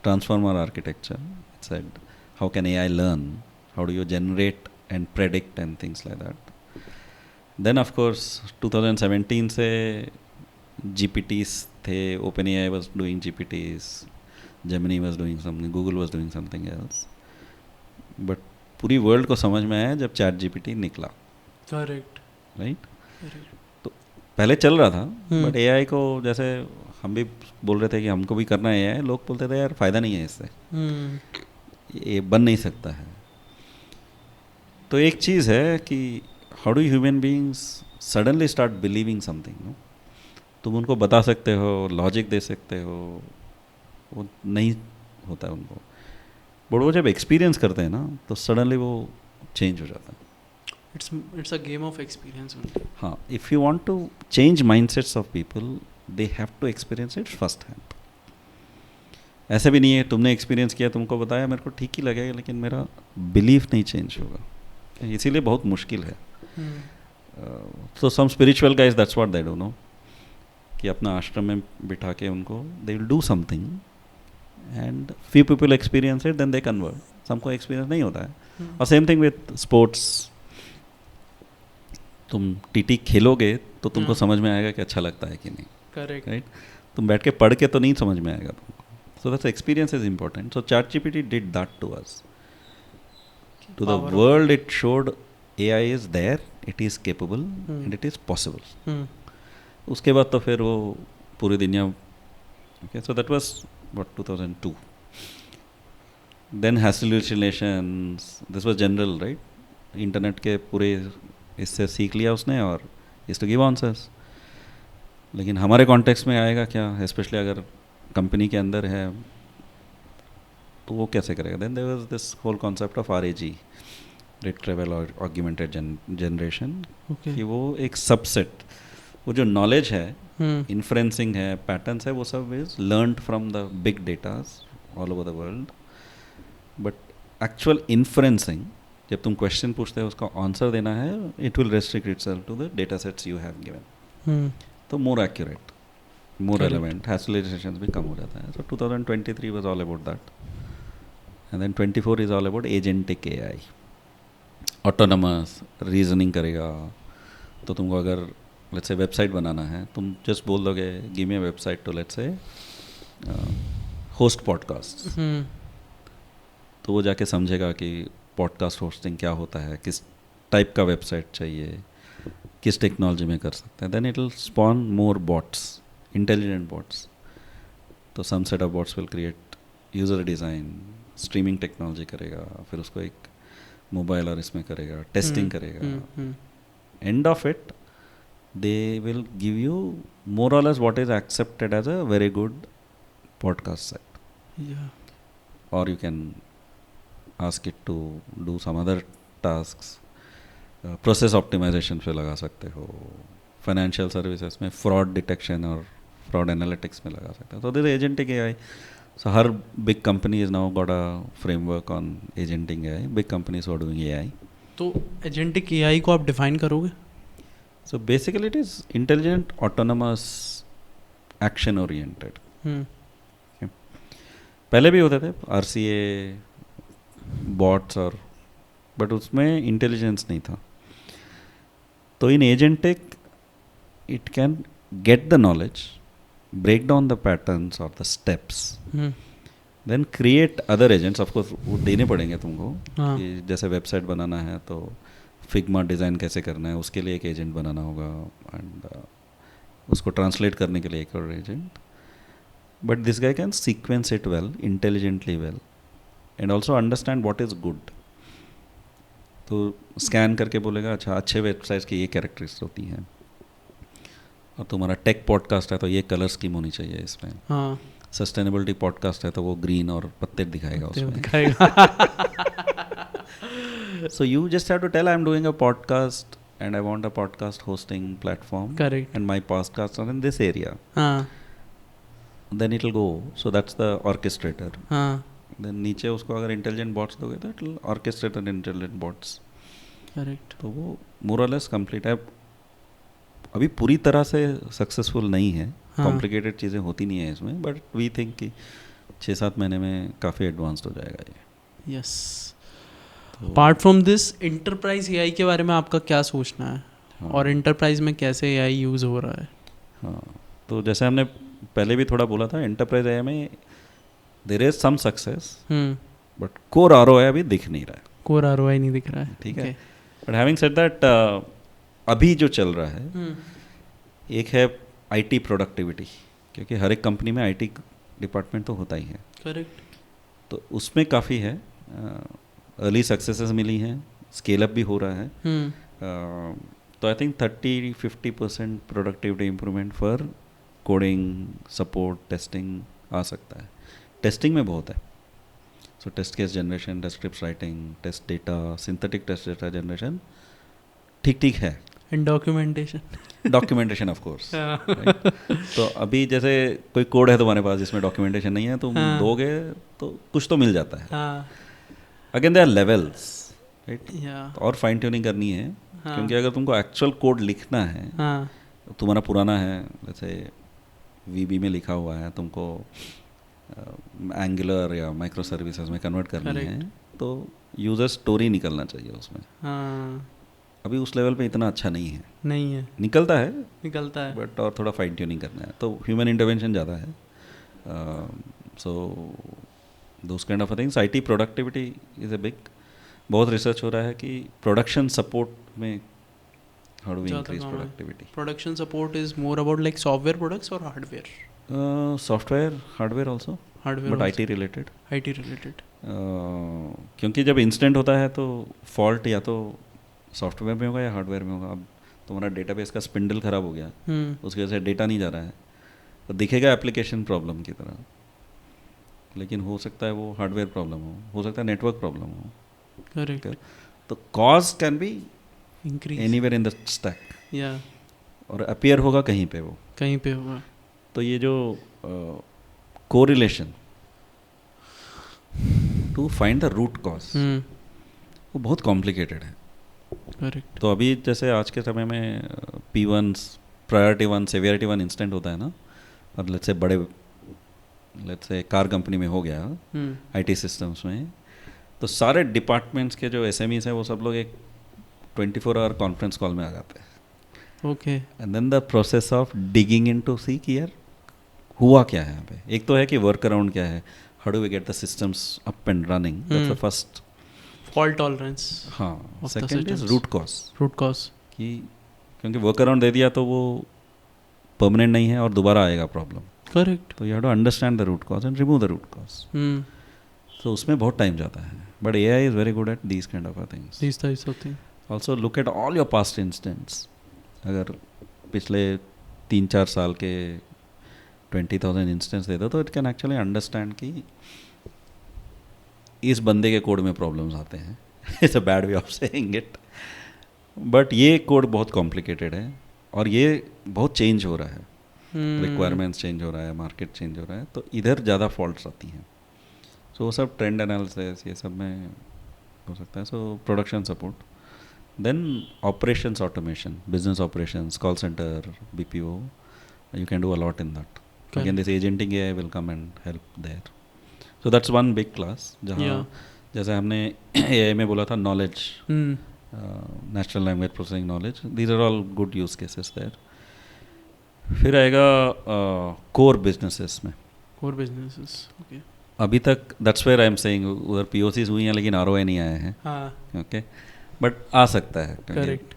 B: transformer architecture. It said how can AI learn, how do you generate and predict and things like that. Then of course 2017 से GPTs थे, OpenAI was doing GPTs, Gemini was doing something, Google was doing something else. But पूरी world को समझ में आया जब ChatGPT निकला.
A: Correct.
B: Right. तो पहले चल रहा था, बट AI को जैसे हम भी बोल रहे थे कि हमको भी करना है AI, लोग बोलते थे यार फ़ायदा नहीं है इससे, ये बन नहीं सकता है. तो एक चीज़ है कि how do human beings suddenly start believing something. No, तुम उनको बता सकते हो, लॉजिक दे सकते हो, वो नहीं होता है उनको. बट वो जब एक्सपीरियंस करते हैं ना तो सडनली वो चेंज हो जाता है.
A: It's a game of experience only.
B: हाँ, if you want to change mindsets of people they have to experience it first hand. ऐसा भी नहीं है तुमने एक्सपीरियंस किया, तुमको बताया, मेरे को ठीक ही लगेगा, लेकिन मेरा बिलीफ नहीं चेंज होगा. इसीलिए बहुत मुश्किल है. तो some spiritual guys that's what they do no, कि अपना आश्रम में बिठा के उनको they will do something and few people experience it, then they convert. सबको एक्सपीरियंस नहीं होता है. और सेम थिंग विथ स्पोर्ट्स. तुम टीटी खेलोगे तो तुमको समझ में आएगा कि अच्छा लगता है कि नहीं.
A: करेक्ट.
B: राइट. तुम बैठ के पढ़ के तो नहीं समझ में आएगा तुमको. So that's experience is important. So ChatGPT did that to us. To the world it showed AI is there, it is capable and it is possible. उसके बाद तो फिर वो पूरी दुनिया. Okay, so that was what 2002. Then hallucinations, this was general, right. Internet के पूरे इससे सीख लिया उसने और इज टू गिव आंसर्स. लेकिन हमारे कॉन्टेक्स्ट में आएगा क्या, स्पेशली अगर कंपनी के अंदर है तो वो कैसे करेगा. Then there was this whole concept of RAG, retrieval और ऑगमेंटेड जनरेशन, कि वो एक सबसेट, वो जो नॉलेज है, इन्फ्रेंसिंग है, पैटर्न्स है, वो सब is learned from the big datas all over the world. But actual inferencing, जब तुम क्वेश्चन पूछते हो उसका आंसर देना है, it will restrict itself to the data sets you have given. तो मोर एक्यूरेट, मोर रेलेवेंट, हैसुलिटेशंस भी कम हो जाता है. So 2023 was all about that. And then 24 is all about agentic AI. Autonomous reasoning करेगा. तो तुमको अगर लेट्स से वेबसाइट बनाना है, तुम जस्ट बोल दोगे give me a website to let's say host podcast, तो वो जाके समझेगा कि पॉडकास्ट होस्टिंग क्या होता है, किस टाइप का वेबसाइट चाहिए, किस टेक्नोलॉजी में कर सकते हैं. Then it will spawn more bots, intelligent bots. तो some set of bots will create user design, streaming technology करेगा, फिर उसको एक मोबाइल और इसमें करेगा, टेस्टिंग करेगा. End of it they will give you more और less what is accepted as a very good podcast set. और you can ask it to do some other tasks. Process optimization पे लगा सकते हो, फाइनेंशियल सर्विसेज में fraud detection और fraud analytics में लगा सकते हो. तो दिस एजेंटिक AI. सो हर big company is now got a framework on agentic AI. Big companies are doing AI.
A: तो एजेंटिक AI को आप डिफाइन करोगे?
B: So basically it is intelligent, autonomous, action oriented. पहले भी होते थे RCA बॉट्स और, बट उसमें इंटेलिजेंस नहीं था. तो in agentic it can get the knowledge, break down the patterns और the steps, then create other agents. Of course वो देने पड़ेंगे तुमको. कि जैसे वेबसाइट बनाना है तो फिग्मा डिज़ाइन कैसे करना है, उसके लिए एक एजेंट बनाना होगा, एंड उसको ट्रांसलेट करने के लिए एक और agent. But this guy can sequence it well, intelligently well, and also understand what is good. तो स्कैन करके बोलेगा अच्छा अच्छे वेबसाइट्स की ये कैरेक्टरिस्टिक्स होती हैं, और तुम्हारा टेक पॉडकास्ट है तो ये कलर स्कीम होनी चाहिए इसमें. सस्टेनेबिलिटी पॉडकास्ट है तो वो ग्रीन और पत्ते दिखाएगा उसमें. So you just have to tell I am doing a podcast and I want a podcast hosting platform,
A: Correct.
B: And my podcast are in this area.
A: Correct.
B: So you just have to tell I'm doing a podcast and I want a podcast hosting platform and my podcasts are in this area. So you just have to tell I'm doing a podcast and I want a podcast hosting platform and my podcasts are in this area. Then it will go, so that's the orchestrator.
A: हाँ
B: देन नीचे उसको अगर intelligent bots दोगे तो it will orchestrate and intelligent bots.
A: Correct.
B: तो वो मोर और लेस कंप्लीट है. अभी पूरी तरह से सक्सेसफुल नहीं है,
A: हाँ.
B: कॉम्प्लिकेटेड चीज़ें होती नहीं है इसमें, बट वी थिंक कि 6-7 महीने में काफ़ी एडवांस्ड हो जाएगा ये.
A: यस.
B: तो
A: apart from this enterprise AI के बारे में आपका क्या सोचना है?
B: हाँ.
A: और एंटरप्राइज में कैसे एआई यूज़ हो रहा है?
B: हाँ, तो जैसे हमने पहले भी थोड़ा बोला था, एंटरप्राइज एआई में there is some success, but core ROI अभी दिख नहीं रहा है.
A: कोर आरओआई नहीं दिख रहा है.
B: ठीक है. बट हैविंग सेड दैट, अभी जो चल रहा है एक है आईटी प्रोडक्टिविटी, क्योंकि हर एक कंपनी में आईटी डिपार्टमेंट तो होता ही है.
A: करेक्ट.
B: तो उसमें काफ़ी है, अर्ली सक्सेसेस मिली हैं, स्केल अप भी हो रहा है. तो I think 30-50% productivity improvement for coding, support, testing आ सकता है. टेस्टिंग में बहुत है. So test case generation, test scripts writing, test data, synthetic test data generation ठीक ठीक है.
A: And documentation.
B: Documentation of course. तो अभी जैसे कोई कोड है तुम्हारे पास जिसमें डॉक्यूमेंटेशन नहीं है, तुम दोगे तो कुछ तो मिल जाता है. Again they are levels, right. और फाइन ट्यूनिंग करनी है, क्योंकि अगर तुमको एक्चुअल कोड लिखना है, तुम्हारा पुराना है, जैसे वीबी में लिखा हुआ है, तुमको एंगुलर या माइक्रो सर्विसेज में कन्वर्ट करनी है, तो यूज़र स्टोरी निकलना चाहिए उसमें. अभी उस लेवल पे इतना अच्छा नहीं है. निकलता है बट और थोड़ा फाइन ट्यूनिंग करना है, तो ह्यूमन इंटरवेंशन ज़्यादा है. So those kind of things. IT productivity is a big. बहुत रिसर्च हो रहा है कि प्रोडक्शन सपोर्ट में how do we increase productivity.
A: Production support is more about like software products और hardware.
B: Software, hardware also, but IT related. क्योंकि जब instant होता है तो फॉल्ट या तो सॉफ्टवेयर में होगा या हार्डवेयर में होगा. अब तुम्हारा डेटाबेस का स्पिंडल ख़राब हो गया, उसकी वजह से डेटा नहीं जा रहा है, तो दिखेगा एप्लीकेशन प्रॉब्लम की तरह, लेकिन हो सकता है वो हार्डवेयर प्रॉब्लम हो सकता है नेटवर्क प्रॉब्लम हो.
A: करेक्ट.
B: तो cause can be
A: increase
B: anywhere in the stack,
A: या
B: और अपीयर होगा कहीं पे
A: होगा.
B: तो ये जो correlation to find the root cause, वो बहुत कॉम्प्लिकेटेड है.
A: करेक्ट.
B: तो अभी जैसे आज के समय में P1, प्रायोरिटी 1, सेवियरिटी 1 इंस्टेंट होता है ना, और लेट्स से कार कंपनी में हो गया, आईटी सिस्टम्स में, तो सारे डिपार्टमेंट्स के जो एसएमईज हैं वो सब लोग एक 24 आवर कॉन्फ्रेंस कॉल में आ जाते हैं.
A: Okay.
B: And then the process of digging into see कि यार हुआ क्या है यहाँ पे. एक तो है कि वर्क अराउंड क्या है, how do we get the systems up and running, that's the first.
A: Fault tolerance.
B: हाँ. सेकंड इज रूट कॉज कि क्योंकि वर्क अराउंड दे दिया तो वो परमानेंट नहीं है और दोबारा आएगा प्रॉब्लम.
A: करेक्ट.
B: तो you have to understand the root cause and remove the root cause. तो उसमें बहुत टाइम जाता है, but AI is very good at these kind of things. Also look at all your past instances. अगर पिछले 3-4 साल के 20,000 इंस्टेंस दे दो तो इट कैन एक्चुअली अंडरस्टैंड कि इस बंदे के कोड में प्रॉब्लम्स आते हैं. It's a bad way of saying it, but ये कोड बहुत कॉम्प्लिकेटेड है और ये बहुत चेंज हो रहा है. रिक्वायरमेंट्स चेंज हो रहा है, मार्केट चेंज हो रहा है, तो इधर ज़्यादा फॉल्ट्स आती हैं. सो वो सब ट्रेंड एनालिसिस ये सब में हो सकता है. सो production support, then operations automation, business operations, call center, BPO, you can do a lot in that. Again, this agenting AI will come and help there. So that's one big class. जहाँ जैसे हमने AI में बोला था knowledge, natural language processing knowledge, these are all good use cases there. फिर आएगा core businesses में.
A: core businesses, okay.
B: अभी तक that's where I am saying उधर POCs हुई हैं लेकिन ROI नहीं आए हैं. Okay, but आ सकता है.
A: Correct.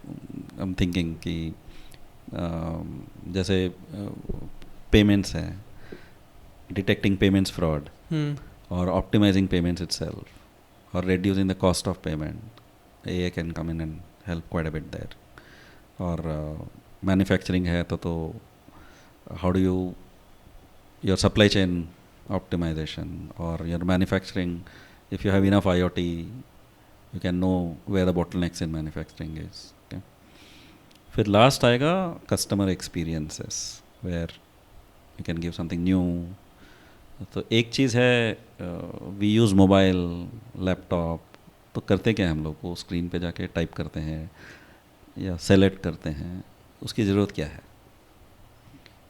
B: I'm thinking कि जैसे पेमेंट्स हैं, डिटेक्टिंग पेमेंट्स फ्रॉड, और ऑप्टिमाइजिंग पेमेंट्स इटसेल्फ, और reducing the cost of payment, AI can come in and help quite a bit there. और मैन्युफैक्चरिंग है तो how do your supply chain optimization, और your manufacturing, if you have enough IoT you can know where the bottlenecks in manufacturing is. फिर last आएगा customer experiences, where you can give something new, तो एक चीज़ है, we use mobile, laptop, तो करते क्या है हम लोग, वो स्क्रीन पे जाके टाइप करते हैं या सेलेक्ट करते हैं, उसकी ज़रूरत क्या है?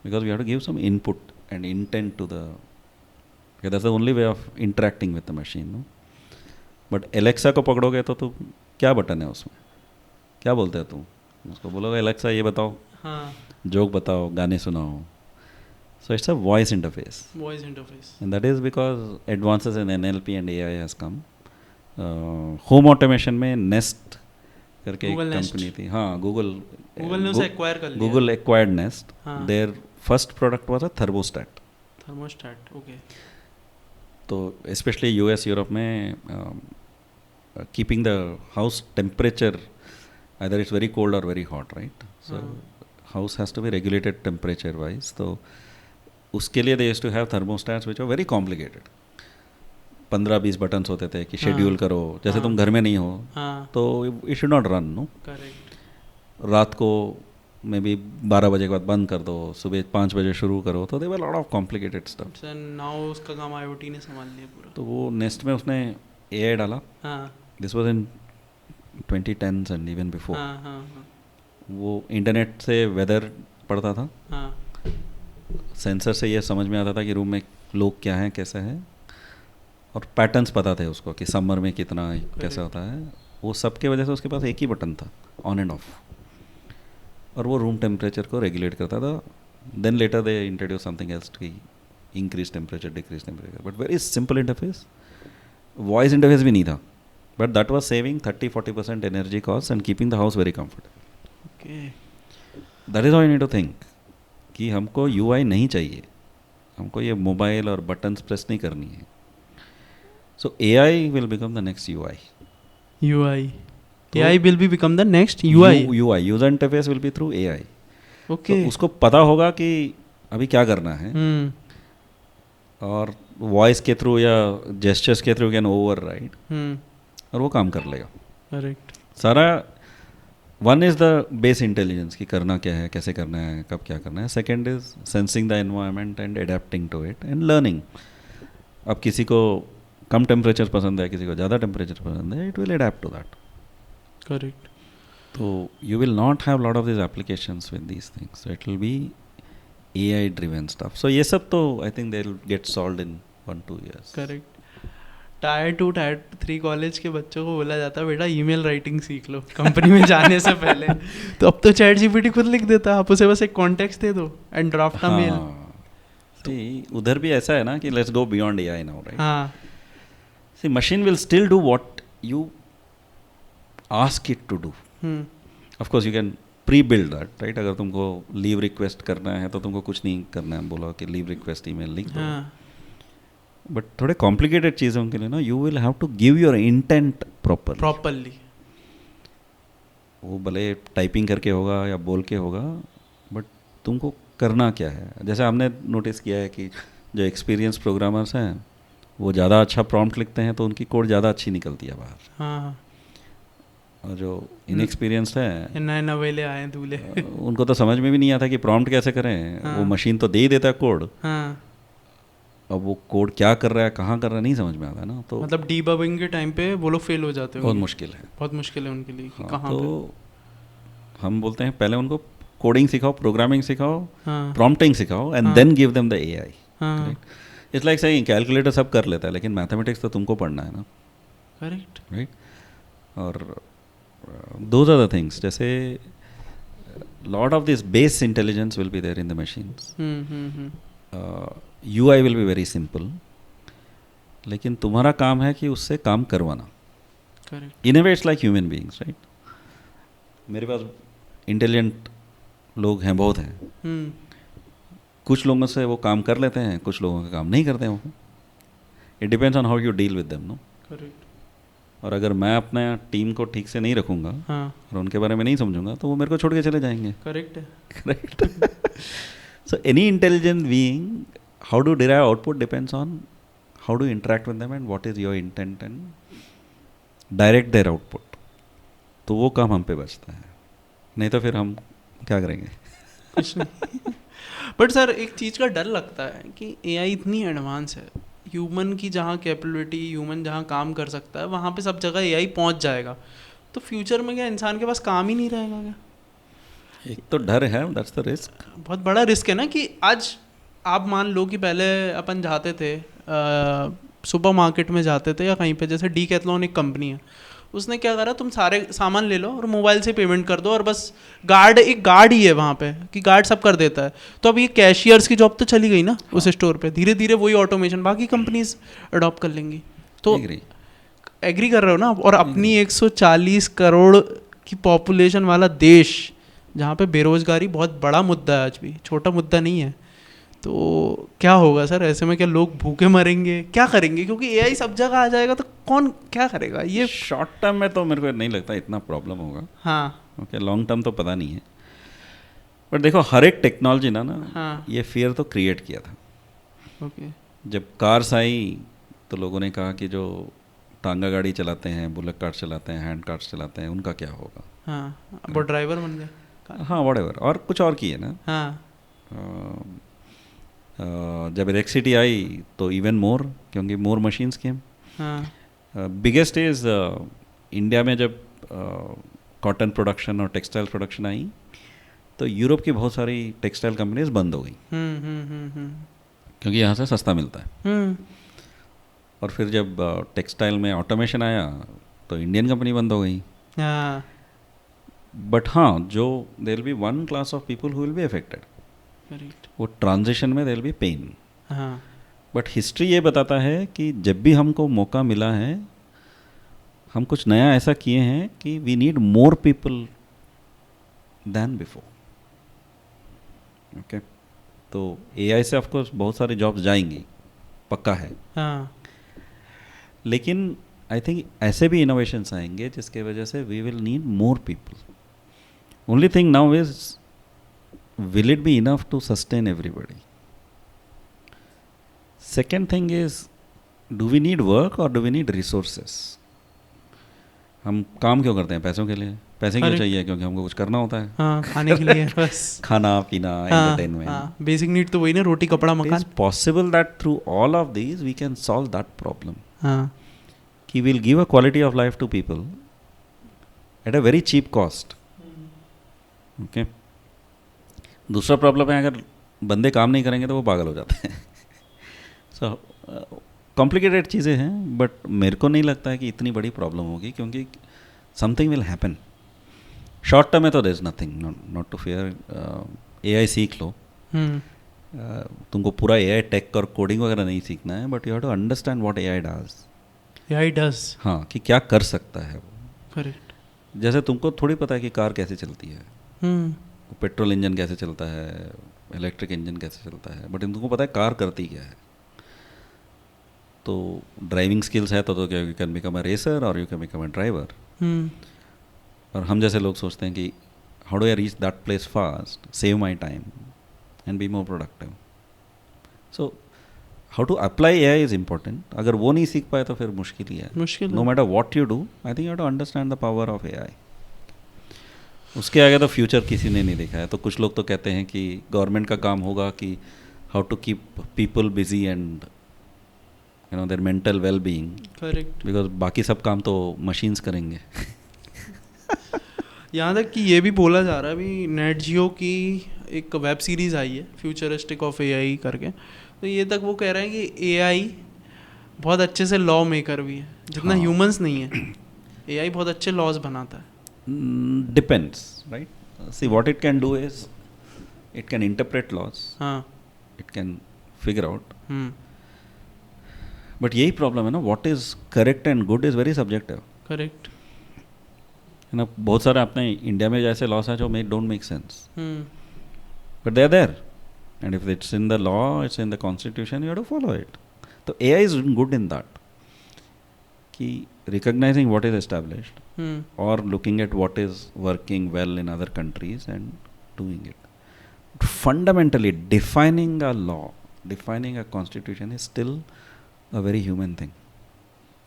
B: Because we have to give some input and intent to the, that's the only way of interacting with the machine, no? But Alexa को पकड़ोगे तो तू क्या बटन है उसमें, क्या बोलते हैं तू उसको? बोलोगे एलेक्सा ये बताओ,
A: हाँ,
B: जोक बताओ, गाने सुनाओ. So it's a voice interface.
A: Voice interface.
B: And that is because advances in NLP and AI has come. Home automation में नेस्ट करके एक
A: Google Nest.
B: कंपनी थी, हाँ गूगल
A: ने उसे एक्वायर कर लिया.
B: Google acquired Nest.
A: हाँ.
B: Their first product was a thermostat.
A: Thermostat, okay.
B: तो स्पेशली यूएस यूरोप में keeping the house temperature, either it's very cold or very hot, right? So house has to be regulated temperature wise. तो उसके लिए they used to have thermostats which are very complicated. 15-20 buttons होते थे कि schedule करो, जैसे तुम घर में नहीं हो तो it should not run, no?
A: Correct.
B: रात को मे बी 12 बजे के बाद बंद कर दो, सुबह 5 बजे शुरू करो, तो they were a lot of complicated stuff.
A: Now उसका काम IoT ने संभाल लिया पूरा.
B: तो वो नेस्ट में उसने AI डाला. This was in 2010s and even before. वो इंटरनेट से वेदर पढ़ता था, सेंसर से ये समझ में आता था कि रूम में लोग क्या हैं, कैसे हैं, और पैटर्न्स पता थे उसको कि समर में कितना कैसा होता है. वो सब के वजह से उसके पास एक ही बटन था, ऑन एंड ऑफ, और वो रूम टेम्परेचर को रेगुलेट करता था. Then later they introduce something else to increase temperature, decrease temperature, but very simple interface. Voice interface भी नहीं था, but that was saving 30-40% energy costs and keeping the house very comfortable.
A: Okay.
B: That is how you need to think कि हमको UI नहीं चाहिए, हमको ये mobile और बटन्स प्रेस नहीं करनी है. So AI will become the next UI.
A: AI will be become the next UI.
B: UI, user interface will be through AI.
A: Okay.
B: तो उसको पता होगा कि अभी क्या करना है, और वॉइस के थ्रू या जेस्चर्स के थ्रू कैन ओवरराइड, और वो काम कर लेगा.
A: करेक्ट.
B: सारा one is the base intelligence कि करना क्या है, कैसे करना है, कब क्या करना है. Second is sensing the environment and adapting to it and learning. अब किसी को कम टेम्परेचर पसंद है, किसी को ज़्यादा टेम्परेचर पसंद है, it will adapt to that.
A: Correct.
B: तो you will not have lot of this applications with these things, it will be AI driven stuff. So ये सब तो I think they will get solved in 1-2 years.
A: Correct. Tier 2 tier 3 college के बच्चों को बोला जाता है बेटा ईमेल राइटिंग सीख लो कंपनी में जाने से पहले. तो अब तो चैट जीपीटी खुद लिख देता है, आप उसे बस एक कॉन्टेक्स्ट दे दो एंड ड्राफ्ट अ मेल.
B: उधर भी ऐसा है ना कि let's go beyond AI now, right?
A: हाँ.
B: See machine will still do what you ask it to do. Of course you can pre build that, right? अगर तुमको लीव रिक्वेस्ट करना है तो तुमको कुछ नहीं करना है, बोला कि लीव रिक्वेस्ट ईमेल लिख दो. बट थोड़े कॉम्प्लिकेटेड चीज़ों के लिए ना you will have to give your intent properly. वो भले टाइपिंग करके होगा या बोल के होगा, बट तुमको करना क्या है. जैसे हमने नोटिस किया है कि जो एक्सपीरियंस प्रोग्रामर्स हैं वो ज़्यादा अच्छा प्रॉम्प्ट लिखते हैं तो उनकी कोड ज़्यादा अच्छी निकलती है बाहर.
A: हाँ.
B: और जो इनएक्सपीरियंस्ड है,
A: नए नवेले आए दूल्हे,
B: उनको तो समझ में भी नहीं आता कि प्रॉम्प्ट कैसे करें. वो मशीन तो दे ही देता है कोड, अब वो कोड क्या कर रहा है, कहाँ कर रहा है, नहीं समझ में आता है ना. तो
A: मतलब डीबगिंग के टाइम पे वो लोग फेल हो जाते हैं.
B: बहुत मुश्किल है,
A: बहुत मुश्किल है उनके लिए कि कहाँ
B: तो
A: पे.
B: हम बोलते हैं पहले उनको कोडिंग सिखाओ, प्रोग्रामिंग सिखाओ, प्रॉम्प्टिंग सिखाओ, and then give them the AI. It's like saying calculator सब कर लेता है लेकिन मैथमेटिक्स तो तुमको पढ़ना है ना.
A: करेक्ट.
B: राइट. और दोज आर द थिंग्स, जैसे lot of this base intelligence will be there in the machines. UI will be very simple, लेकिन तुम्हारा काम है कि उससे काम करवाना.
A: Correct.
B: In a way it's like human beings, right? मेरे पास इंटेलिजेंट लोग हैं, बहुत हैं. कुछ लोगों से वो काम कर लेते हैं, कुछ लोगों का काम नहीं करते हैं वो. It depends on how you deal with them, no?
A: Correct.
B: और अगर मैं अपना टीम को ठीक से नहीं रखूँगा और उनके बारे में नहीं समझूंगा तो वो मेरे को छोड़ के चले जाएंगे.
A: Correct.
B: Correct. So any intelligent being, how to derive output depends on how to interact with them and what is your intent and direct their output. तो वो काम हम पे बचता है, नहीं तो फिर हम क्या करेंगे.
A: कुछ नहीं. बट सर एक चीज़ का डर लगता है कि एआई इतनी एडवांस है, ह्यूमन की जहाँ कैपेबिलिटी, ह्यूमन जहाँ काम कर सकता है वहाँ पे सब जगह एआई पहुँच जाएगा, तो फ्यूचर में क्या इंसान के पास काम ही नहीं रहेगा क्या?
B: एक तो डर है, दैट्स द रिस्क।
A: बहुत बड़ा रिस्क है ना कि आज आप मान लो कि पहले अपन जाते थे सुपर मार्केट में जाते थे या कहीं पे, जैसे डीकैथलॉन एक कंपनी है, उसने क्या करा, तुम सारे सामान ले लो और मोबाइल से पेमेंट कर दो और बस एक गार्ड ही है वहाँ पे कि गार्ड सब कर देता है। तो अब ये कैशियर्स की जॉब तो चली गई ना उस स्टोर पे, धीरे धीरे वही ऑटोमेशन बाकी कंपनीज अडॉप्ट कर लेंगी। तो एग्री कर रहे हो ना? और अपनी 140 करोड़ की पॉपुलेशन वाला देश जहाँ पे बेरोजगारी बहुत बड़ा मुद्दा है, आज भी छोटा मुद्दा नहीं है, तो क्या होगा सर ऐसे में? क्या लोग भूखे मरेंगे? क्या करेंगे? क्योंकि एआई सब जगह आ जाएगा तो कौन क्या करेगा? ये
B: शॉर्ट टर्म में तो मेरे को नहीं लगता इतना प्रॉब्लम होगा।
A: हाँ
B: ओके, लॉन्ग टर्म तो पता नहीं है। बट देखो, हर एक टेक्नोलॉजी ना
A: हाँ
B: ये फियर तो क्रिएट किया था।
A: ओके
B: जब कार्स आई तो लोगों ने कहा कि जो टांगा गाड़ी चलाते हैं, बुलेट कार्स चलाते हैं, हैंड कार्स चलाते हैं, उनका क्या होगा।
A: हाँ वो ड्राइवर बन गए।
B: हाँ व्हाटएवर, और कुछ और किए ना।
A: हाँ
B: जब इलेक्ट्रिसिटी आई तो इवन मोर, क्योंकि मोर मशीन्स केम।
A: हाँ
B: बिगेस्ट इज इंडिया में जब कॉटन प्रोडक्शन और टेक्सटाइल प्रोडक्शन आई तो यूरोप की बहुत सारी टेक्सटाइल कंपनीज बंद हो गई, क्योंकि यहाँ से सस्ता मिलता है। और फिर जब टेक्सटाइल में ऑटोमेशन आया तो इंडियन कंपनी बंद हो गई।
A: हाँ
B: बट हाँ, जो there will be one class of people who will be affected,
A: correct.
B: वो ट्रांजिशन में देयर विल बी पेन।
A: हाँ
B: बट हिस्ट्री ये बताता है कि जब भी हमको मौका मिला है, हम कुछ नया ऐसा किए हैं कि we need more people than before. Okay, तो एआई से ऑफकोर्स बहुत सारे जॉब्स जाएंगी, पक्का है।
A: हाँ
B: लेकिन आई थिंक ऐसे भी इनोवेशंस आएंगे जिसके वजह से we will need more people. Only thing now is, will it be enough to sustain everybody? Second thing is, do we need work or do we need resources? हम काम क्यों करते हैं? पैसों के लिए। पैसे क्यों चाहिए? क्योंकि हमको कुछ करना होता है।
A: हाँ खाने के लिए बस
B: खाना पीना, एंटरटेनमेंट।
A: हाँ बेसिक नीड तो वही ना, रोटी कपड़ा मकान।
B: It is possible that through all of these we can solve that problem.
A: हाँ
B: कि we'll give a quality of life to people at a very cheap cost. Okay. दूसरा प्रॉब्लम है, अगर बंदे काम नहीं करेंगे तो वो पागल हो जाते हैं। सो कॉम्प्लिकेटेड चीज़ें हैं, बट मेरे को नहीं लगता है कि इतनी बड़ी प्रॉब्लम होगी, क्योंकि something will happen. Short term में तो there is nothing, not to fear. AI सीख लो, तुमको पूरा एआई टेक और कोडिंग वगैरह नहीं सीखना है, but you have to understand what AI does.
A: AI does,
B: हाँ, कि क्या कर सकता है वो।
A: करेक्ट।
B: जैसे तुमको थोड़ी पता है कि कार कैसे चलती है, पेट्रोल इंजन कैसे चलता है, इलेक्ट्रिक इंजन कैसे चलता है, बट तुमको पता है कार करती क्या है। तो ड्राइविंग स्किल्स है तो क्या, you can become a racer और you can become a driver. और हम जैसे लोग सोचते हैं कि how do I reach that place fast, save my time and be more productive. So how to apply AI is important. अगर वो नहीं सीख पाए तो फिर मुश्किल ही है।
A: मुश्किल,
B: no matter what you do, I think you have to understand the power of AI. उसके आगे तो फ्यूचर किसी ने नहीं देखा है। तो कुछ लोग तो कहते हैं कि गवर्नमेंट का काम होगा कि how to keep people busy and you know their mental well being,
A: correct,
B: because बाकी सब काम तो मशीन्स करेंगे।
A: यहाँ तक कि ये भी बोला जा रहा है, अभी नेट जियो की एक वेब सीरीज़ आई है फ्यूचरिस्टिक ऑफ एआई करके, तो ये तक वो कह रहे हैं कि एआई बहुत अच्छे से लॉ मेकर भी है, जितना ह्यूमंस नहीं है। एआई बहुत अच्छे लॉज बनाता है।
B: Depends, right? See, what it can do is it can interpret laws.
A: हाँ
B: It can figure out. But यही प्रॉब्लम है ना, what is correct and good is very subjective.
A: Correct
B: है ना। बहुत सारे अपने इंडिया में जैसे लॉस हैं जो don't make sense. But they are there. And if it's in the law, it's in the constitution, you have to follow it. So AI is good in that. कि recognizing what is established or looking at what is working well in other countries and doing it. But fundamentally, defining a law, defining a constitution is still a very human thing.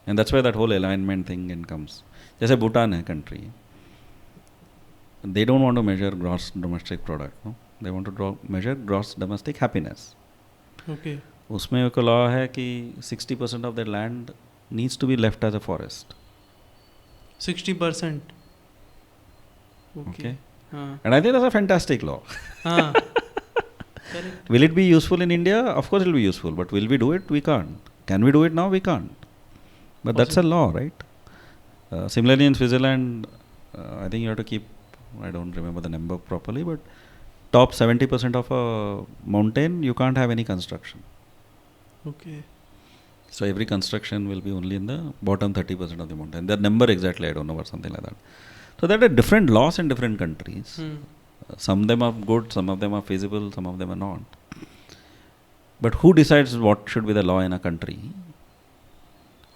B: And that's why that whole alignment thing comes. जैसे भूटान है country, they don't want to measure gross domestic product, no? They want to measure gross domestic happiness.
A: Okay.
B: उसमें एक law है कि 60% of the land needs to be left as a forest.
A: 60%. Okay.
B: Okay.
A: हाँ.
B: And I think that's a fantastic law.
A: हाँ. Correct.
B: Will it be useful in India? Of course it will be useful. But will we do it? We can't. Can we do it now? We can't. But that's a law, right? Similarly in Switzerland, I think you have to keep, I don't remember the number properly, but top 70% of a mountain, you can't have any construction.
A: Okay.
B: So every construction will be only in the bottom 30% of the mountain. The number exactly, I don't know, but something like that. So there are different laws in different countries. Some of them are good, some of them are feasible, some of them are not. But who decides what should be the law in a country,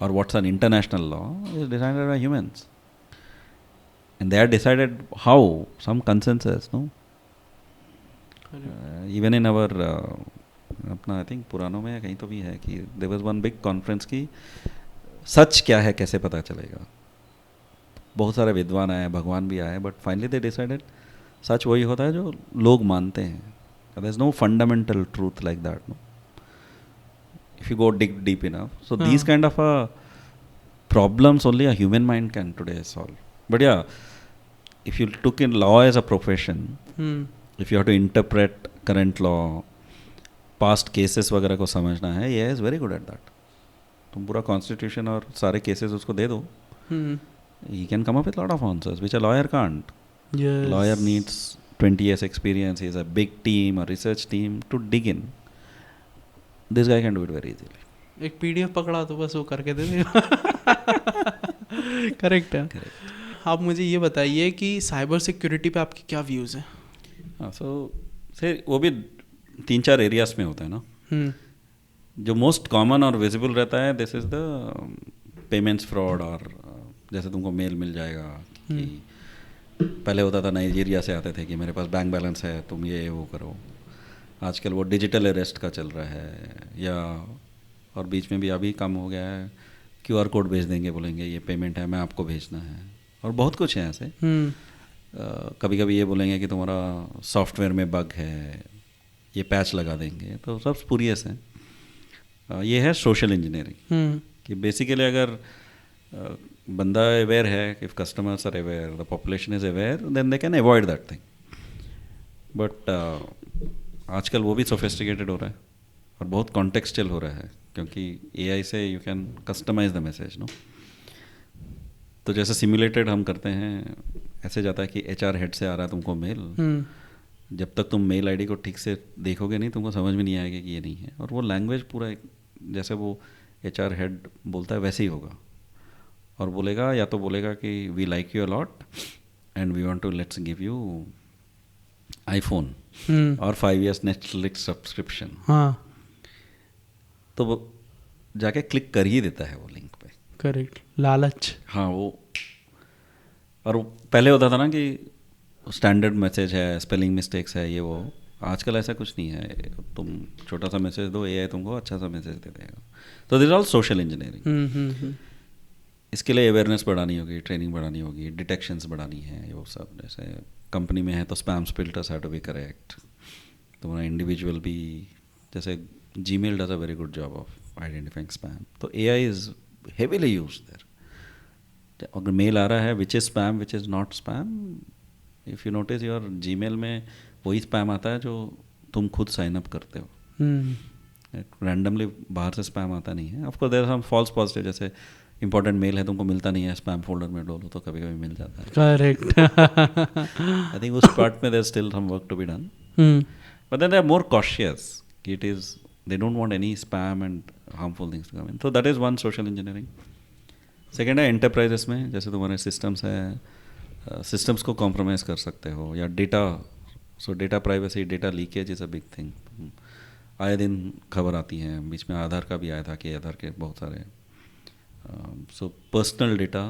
B: or what's an international law, is decided by humans. And they are decided how? Some consensus, no? Even in our अपना I think पुरानों में कहीं तो भी है कि there was one big conference की सच क्या है कैसे पता चलेगा. बहुत सारे विद्वान आए, भगवान भी आए, बट फाइनली दे डिसाइडेड सच वही होता है जो लोग मानते हैं. There is no fundamental truth like that, no. If you go dig deep enough, so these kind of problems only a human mind can today solve. But yeah, if you took in law as a profession, if you have to interpret current law, past cases वगैरह को समझना है, ये is very good at that. तुम पूरा constitution और सारे cases उसको दे दो, he can come up with lot of answers which a lawyer can't.
A: Yes.
B: Lawyer needs 20 years experience, he has a big team, a research team to dig in. This guy can do it very easily.
A: एक PDF पकड़ा तो बस वो करके दे देगा. Correct है. आप मुझे ये बताइए कि साइबर सिक्योरिटी पे आपके क्या व्यूज़ हैं?
B: हाँ, सो से वो भी 3-4 एरियाज में होता है ना. जो मोस्ट कॉमन और विजिबल रहता है, this is the payments fraud. और जैसे तुमको मेल मिल जाएगा कि पहले होता था नाइजीरिया से आते थे कि मेरे पास बैंक बैलेंस है, तुम ये वो करो. आजकल वो डिजिटल अरेस्ट का चल रहा है. या और बीच में भी अभी कम हो गया है, QR कोड भेज देंगे, बोलेंगे ये पेमेंट है, मैं आपको भेजना है. और बहुत कुछ है ऐसे. कभी कभी ये बोलेंगे कि तुम्हारा सॉफ्टवेयर में बग है, ये पैच लगा देंगे. तो सब स्पूरियस हैं. ये है सोशल इंजीनियरिंग कि बेसिकली अगर बंदा अवेयर है, if customers are aware, the population is aware, then they can avoid that thing. But आजकल वो भी सोफिस्टिकेटेड हो रहा है और बहुत कॉन्टेक्सचुअल हो रहा है, क्योंकि AI से you can customise the message, no. तो जैसे सिमुलेटेड हम करते हैं, ऐसे जाता है कि HR हेड से आ रहा है तुमको मेल. जब तक तुम मेल ID को ठीक से देखोगे नहीं, तुमको समझ में नहीं आएगा कि ये नहीं है. और वो लैंग्वेज पूरा एक जैसे वो HR हेड बोलता है वैसे ही होगा. और बोलेगा, या तो बोलेगा कि we like you a lot and we want to let's give you iPhone और 5 years Netflix सब्सक्रिप्शन.
A: हाँ.
B: तो वो जाके क्लिक कर ही देता है वो लिंक पे.
A: करेक्ट. लालच.
B: हाँ, वो. और पहले होता था ना कि स्टैंडर्ड मैसेज है, स्पेलिंग मिस्टेक्स है, ये वो. आजकल ऐसा कुछ नहीं है. तुम छोटा सा मैसेज दो, AI तुमको अच्छा सा मैसेज दे देगा. तो this is all social engineering. इसके लिए अवेयरनेस बढ़ानी होगी, ट्रेनिंग बढ़ानी होगी, डिटेक्शंस बढ़ानी है, ये वो सब. जैसे कंपनी में है तो spams filters have to be correct. तुम्हारा इंडिविजुअल भी, जैसे Gmail does a very good job of identifying spam. तो AI is heavily used there. अगर मेल आ रहा है which is spam, which is not spam, if you notice your Gmail में वही spam आता है जो तुम खुद साइन अप करते हो. रैंडमली बाहर से spam आता नहीं है. Of course there are some false positive, जैसे इंपॉर्टेंट मेल है तुमको मिलता नहीं है, स्पैम फोल्डर में डोलो तो कभी कभी मिल जाता है.
A: करेक्ट.
B: आई थिंक उस पार्ट में there still some work to be done. But then they are more cautious कि it is they don't want any spam and harmful things to come in. So that is one social engineering. Second है enterprises में, जैसे तुम्हारे systems है, systems को compromise कर सकते हो, या data. So data privacy, data leakage is a big thing. आए दिन खबर आती है, बीच में आधार का भी आया था कि आधार के बहुत सारे so personal data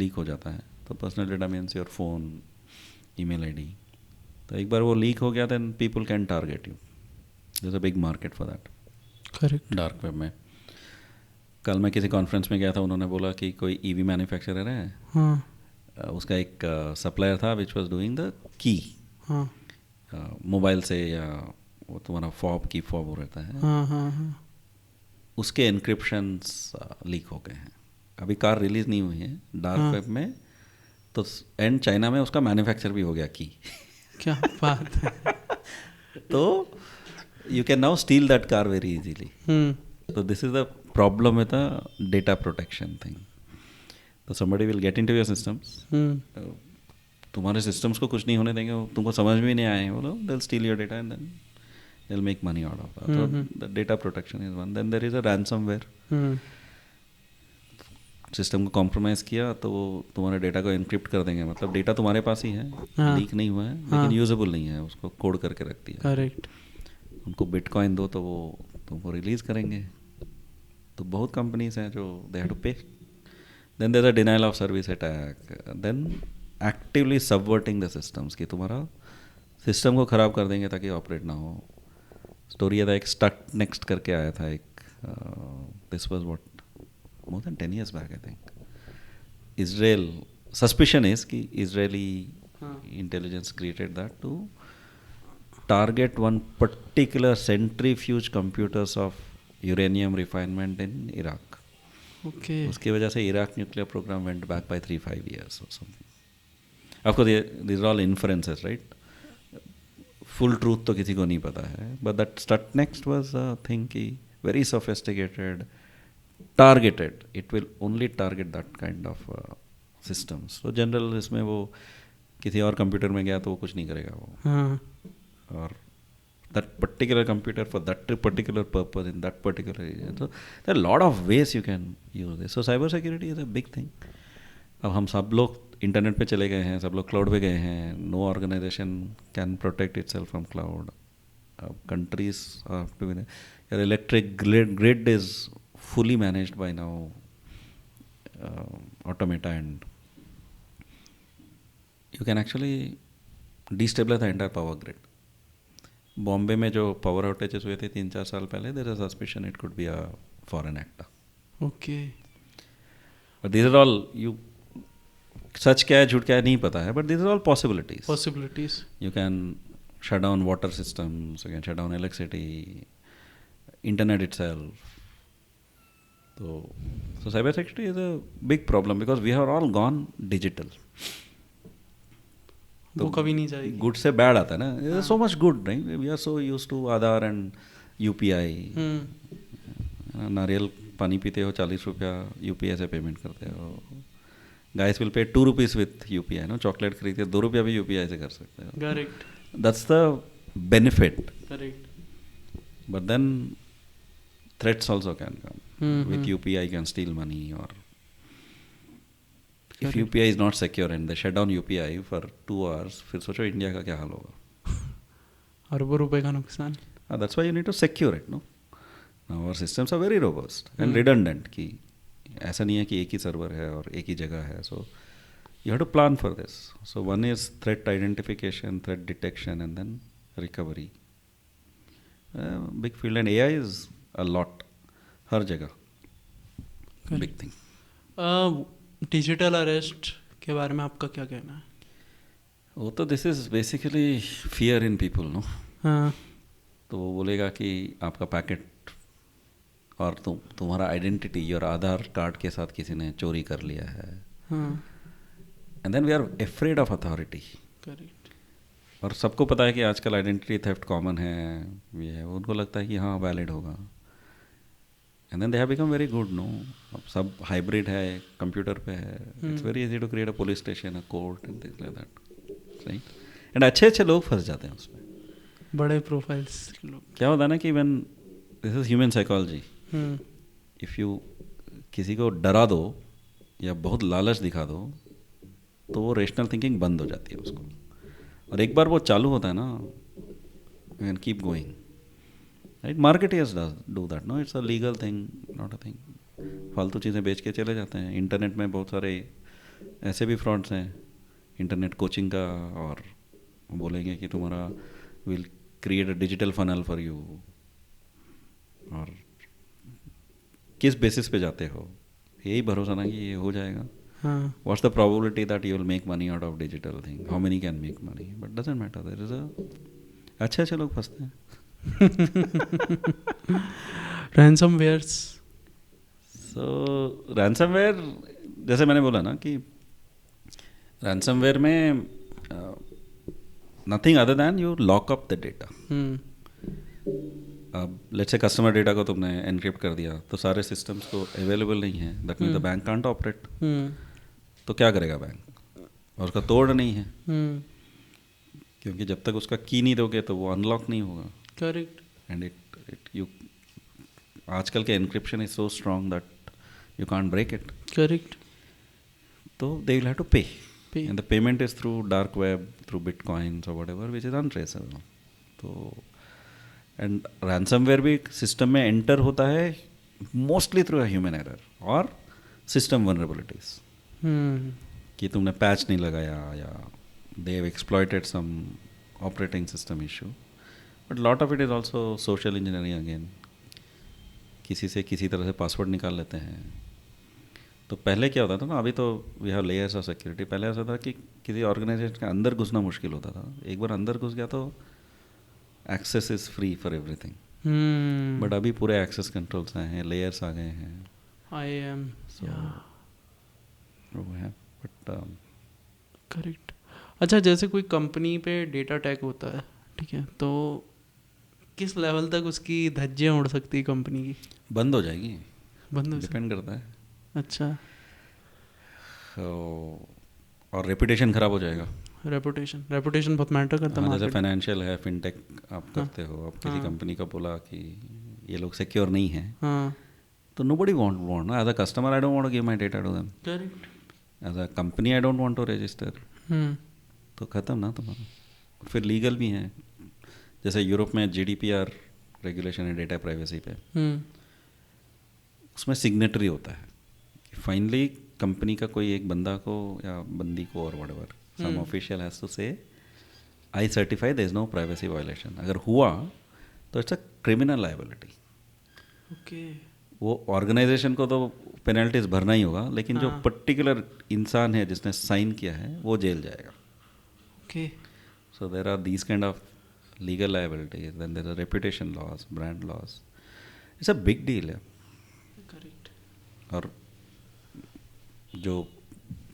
B: leak हो जाता है. तो personal data means your phone, email ID. तो एक बार वो leak हो गया, then people can target you. There's a big market for that.
A: Correct.
B: Dark web में. कल मैं किसी कॉन्फ्रेंस में गया था, उन्होंने बोला कि कोई EV मैन्युफैक्चरर है.
A: हाँ.
B: उसका एक सप्लायर था which was doing the key.
A: हाँ.
B: मोबाइल से, या वो तुम्हारा फॉब की फॉब हो रहता है,
A: हाँ हाँ हाँ।
B: उसके एनक्रिप्शंस लीक हो गए हैं. अभी कार रिलीज नहीं हुई है डार्क
A: हाँ।
B: वेब में, तो एंड चाइना में उसका मैन्युफैक्चर भी हो गया की.
A: क्या बात है।
B: तो you can now steal that car very easily. तो this is the problem with the data protection thing. तो somebody will get into your systems. तुम्हारे सिस्टम्स को कुछ नहीं होने देंगे, वो तुमको समझ में नहीं आए, बोलो they'll steal your data and then they'll make money out of that. So the data protection is one. Then there is a ransomware. System को कॉम्प्रोमाइज़ किया तो वो तुम्हारे डेटा को एनक्रिप्ट कर देंगे. मतलब डेटा तुम्हारे पास ही है, लीक नहीं हुआ है, लेकिन यूजेबल नहीं है, उसको कोड करके रख दिया.
A: करेक्ट.
B: उनको बिटकॉइन दो तो वो तुमको रिलीज़ करेंगे. तो बहुत कंपनीज हैं जो दे हैव टू पे. Then there's a denial of service attack. Then actively subverting the systems कि तुम्हारा सिस्टम को ख़राब कर देंगे ताकि ऑपरेट ना हो. स्टोरी ये था, एक स्टक नेक्स्ट करके आया था एक, this was what more than 10 years back I think. Israel, suspicion is कि Israeli intelligence created that to target one particular centrifuge computers of uranium refinement in Iraq.
A: Okay.
B: उसकी वजह से Iraq nuclear programme went back by 3-5 years or something. Of course, these are all inferences, right? Full truth तो किसी को नहीं पता है. But that Stuxnet was a thing कि very sophisticated, targeted. It will only target that kind of systems. So general इसमें वो किसी और कंप्यूटर में गया तो वो कुछ नहीं करेगा वो.
A: हाँ.
B: और that particular computer for that particular purpose in that particular area. So there are a lot of ways you can use this. So cyber security is a big thing. अब हम सब लोग इंटरनेट पे चले गए हैं, सब लोग क्लाउड पे गए हैं. No organisation can protect itself from cloud. Countries your electric grid is fully managed by now automata, and you can actually destabilise the entire power grid. Bombay में जो पावर आउटेजेस हुए थे 3-4 साल पहले, there is a suspicion it could be a foreign actor.
A: Okay.
B: But this are all, you सच क्या है झूठ क्या है नहीं पता है, but this are all possibilities. You can shut down water systems, you can shut down electricity, internet itself. तो cyber security is a big problem because we have all gone digital.
A: वो कभी नहीं जाएगी.
B: गुड से bad आता है ना. So much good, नहीं? We are so used to Aadhaar and UPI. नारियल पानी पीते हो 40 रुपया यूपीआई से पेमेंट करते हो. Guys will pay 2 rupees with UPI. No, chocolate खरीदते 2 रुपया भी यूपीआई से कर सकते हो.
A: Correct.
B: That's the benefit.
A: Correct.
B: But then threats also can come. With UPI you can steal money, or if UPI is not secure and they shut down UPI for 2 hours, फिर सोचो India का क्या हाल होगा.
A: अरबों रुपए का नुकसान.
B: That's why you need to secure it, no? Now our systems are very robust and redundant. कि ऐसा नहीं है कि एक ही सर्वर है और एक ही जगह है. So you have to plan for this. So one is threat identification, threat detection, and then recovery. Big field, and AI is a lot. हर जगह. Big thing.
A: डिजिटल अरेस्ट के बारे में आपका क्या कहना है?
B: वो तो this is basically fear in people, no.
A: हाँ.
B: तो वो बोलेगा कि आपका पैकेट और तुम्हारा आइडेंटिटी, योर आधार कार्ड के साथ किसी ने चोरी कर लिया है. And then we are afraid of authority.
A: Correct.
B: और सबको पता है कि आजकल आइडेंटिटी थेफ्ट कॉमन है, ये है. उनको लगता है कि हाँ वैलिड होगा. And then they have become very good, no. अब सब हाइब्रिड है, कंप्यूटर पे है. It's very easy to create a police station, a court and things like that, right. एंड अच्छे अच्छे लोग फंस जाते हैं उसमें,
A: बड़े प्रोफाइल्स लोग.
B: क्या होता है ना कि when this is human psychology. If you किसी को डरा दो या बहुत लालच दिखा दो तो वो रेशनल थिंकिंग बंद हो जाती है उसको. और एक बार वो चालू होता है ना, you can keep going, right. Marketers do that, no. It's a legal thing, not a thing. फालतू चीज़ें बेच के चले जाते हैं. इंटरनेट में बहुत सारे ऐसे भी फ्रॉड्स हैं इंटरनेट कोचिंग का, और बोलेंगे कि तुम्हारा will create a digital funnel for you. और किस बेसिस पे जाते हो? यही भरोसा ना कि ये हो जाएगा. What's the probability that you will make money out of digital thing? How many can make money? But doesn't matter. There is a अच्छे अच्छे लोग फंसते हैं।
A: रैंसमवेयर्स।
B: सो रैंसमवेयर, जैसे मैंने बोला ना कि रैंसमवेयर में nothing other than you lock up the data. अब लेट्स से कस्टमर डेटा को तुमने एनक्रिप्ट कर दिया तो सारे सिस्टम्स को अवेलेबल नहीं है, that mean the bank can't operate. तो क्या करेगा बैंक? और उसका तोड़ नहीं है, क्योंकि जब तक उसका की नहीं दोगे तो वो अनलॉक नहीं होगा।
A: करेक्ट।
B: एंड इट यू आजकल के encryption is so strong that you can't break it.
A: Correct.
B: तो they will have to pay,
A: Pay.
B: And the payment is through dark web, through bitcoins और व्हाटएवर व्हिच इज अनट्रेसेबल। तो and ransomware भी system में enter होता है mostly through a human error और system vulnerabilities, कि तुमने पैच नहीं लगाया या they have exploited some operating system issue. But lot of it is also social engineering again, किसी से किसी तरह से पासवर्ड निकाल लेते हैं। तो पहले क्या होता था ना, अभी तो we have layers of security. पहले ऐसा था कि किसी ऑर्गेनाइजेशन के अंदर घुसना मुश्किल होता था, एक बार अंदर घुस गया तो access is free for everything. But अभी पूरे एक्सेस कंट्रोल्स आए हैं, लेयर्स आ गए हैं।
A: आई एम
B: वो है बट
A: करेक्ट। अच्छा, जैसे कोई कंपनी पे डेटा टैग होता है, ठीक है, तो किस लेवल तक उसकी धज्जियाँ उड़ सकती है कंपनी की?
B: बंद हो जाएगी,
A: बंद हो
B: डिपेंड करता है।
A: अच्छा।
B: और रेपुटेशन ख़राब हो जाएगा।
A: रेपुटेशन बहुत मैटर करता है।
B: जैसे फाइनेंशियल है, फिनटेक आप करते हो, आप किसी कंपनी का बोला कि ये लोग सिक्योर नहीं है, तो nobody want as a customer I don't want to give my data to them.
A: Correct.
B: As a company I don't want to register. तो ख़त्म ना तुम्हारा। फिर लीगल भी हैं, जैसे यूरोप में GDPR रेगुलेशन है डेटा प्राइवेसी पे, उसमें सिग्नेटरी होता है कि फाइनली कंपनी का कोई एक बंदा को या बंदी को और whatever some official has to say I certify there is no privacy violation. अगर हुआ तो it's a criminal liability.
A: Okay.
B: वो ऑर्गेनाइजेशन को तो पेनल्टीज भरना ही होगा, लेकिन जो पर्टिकुलर इंसान है जिसने साइन किया है वो जेल जाएगा।
A: Okay.
B: So there are these kind of legal liabilities, then there are reputation loss, brand loss. It's a big deal है।
A: करेक्ट।
B: और जो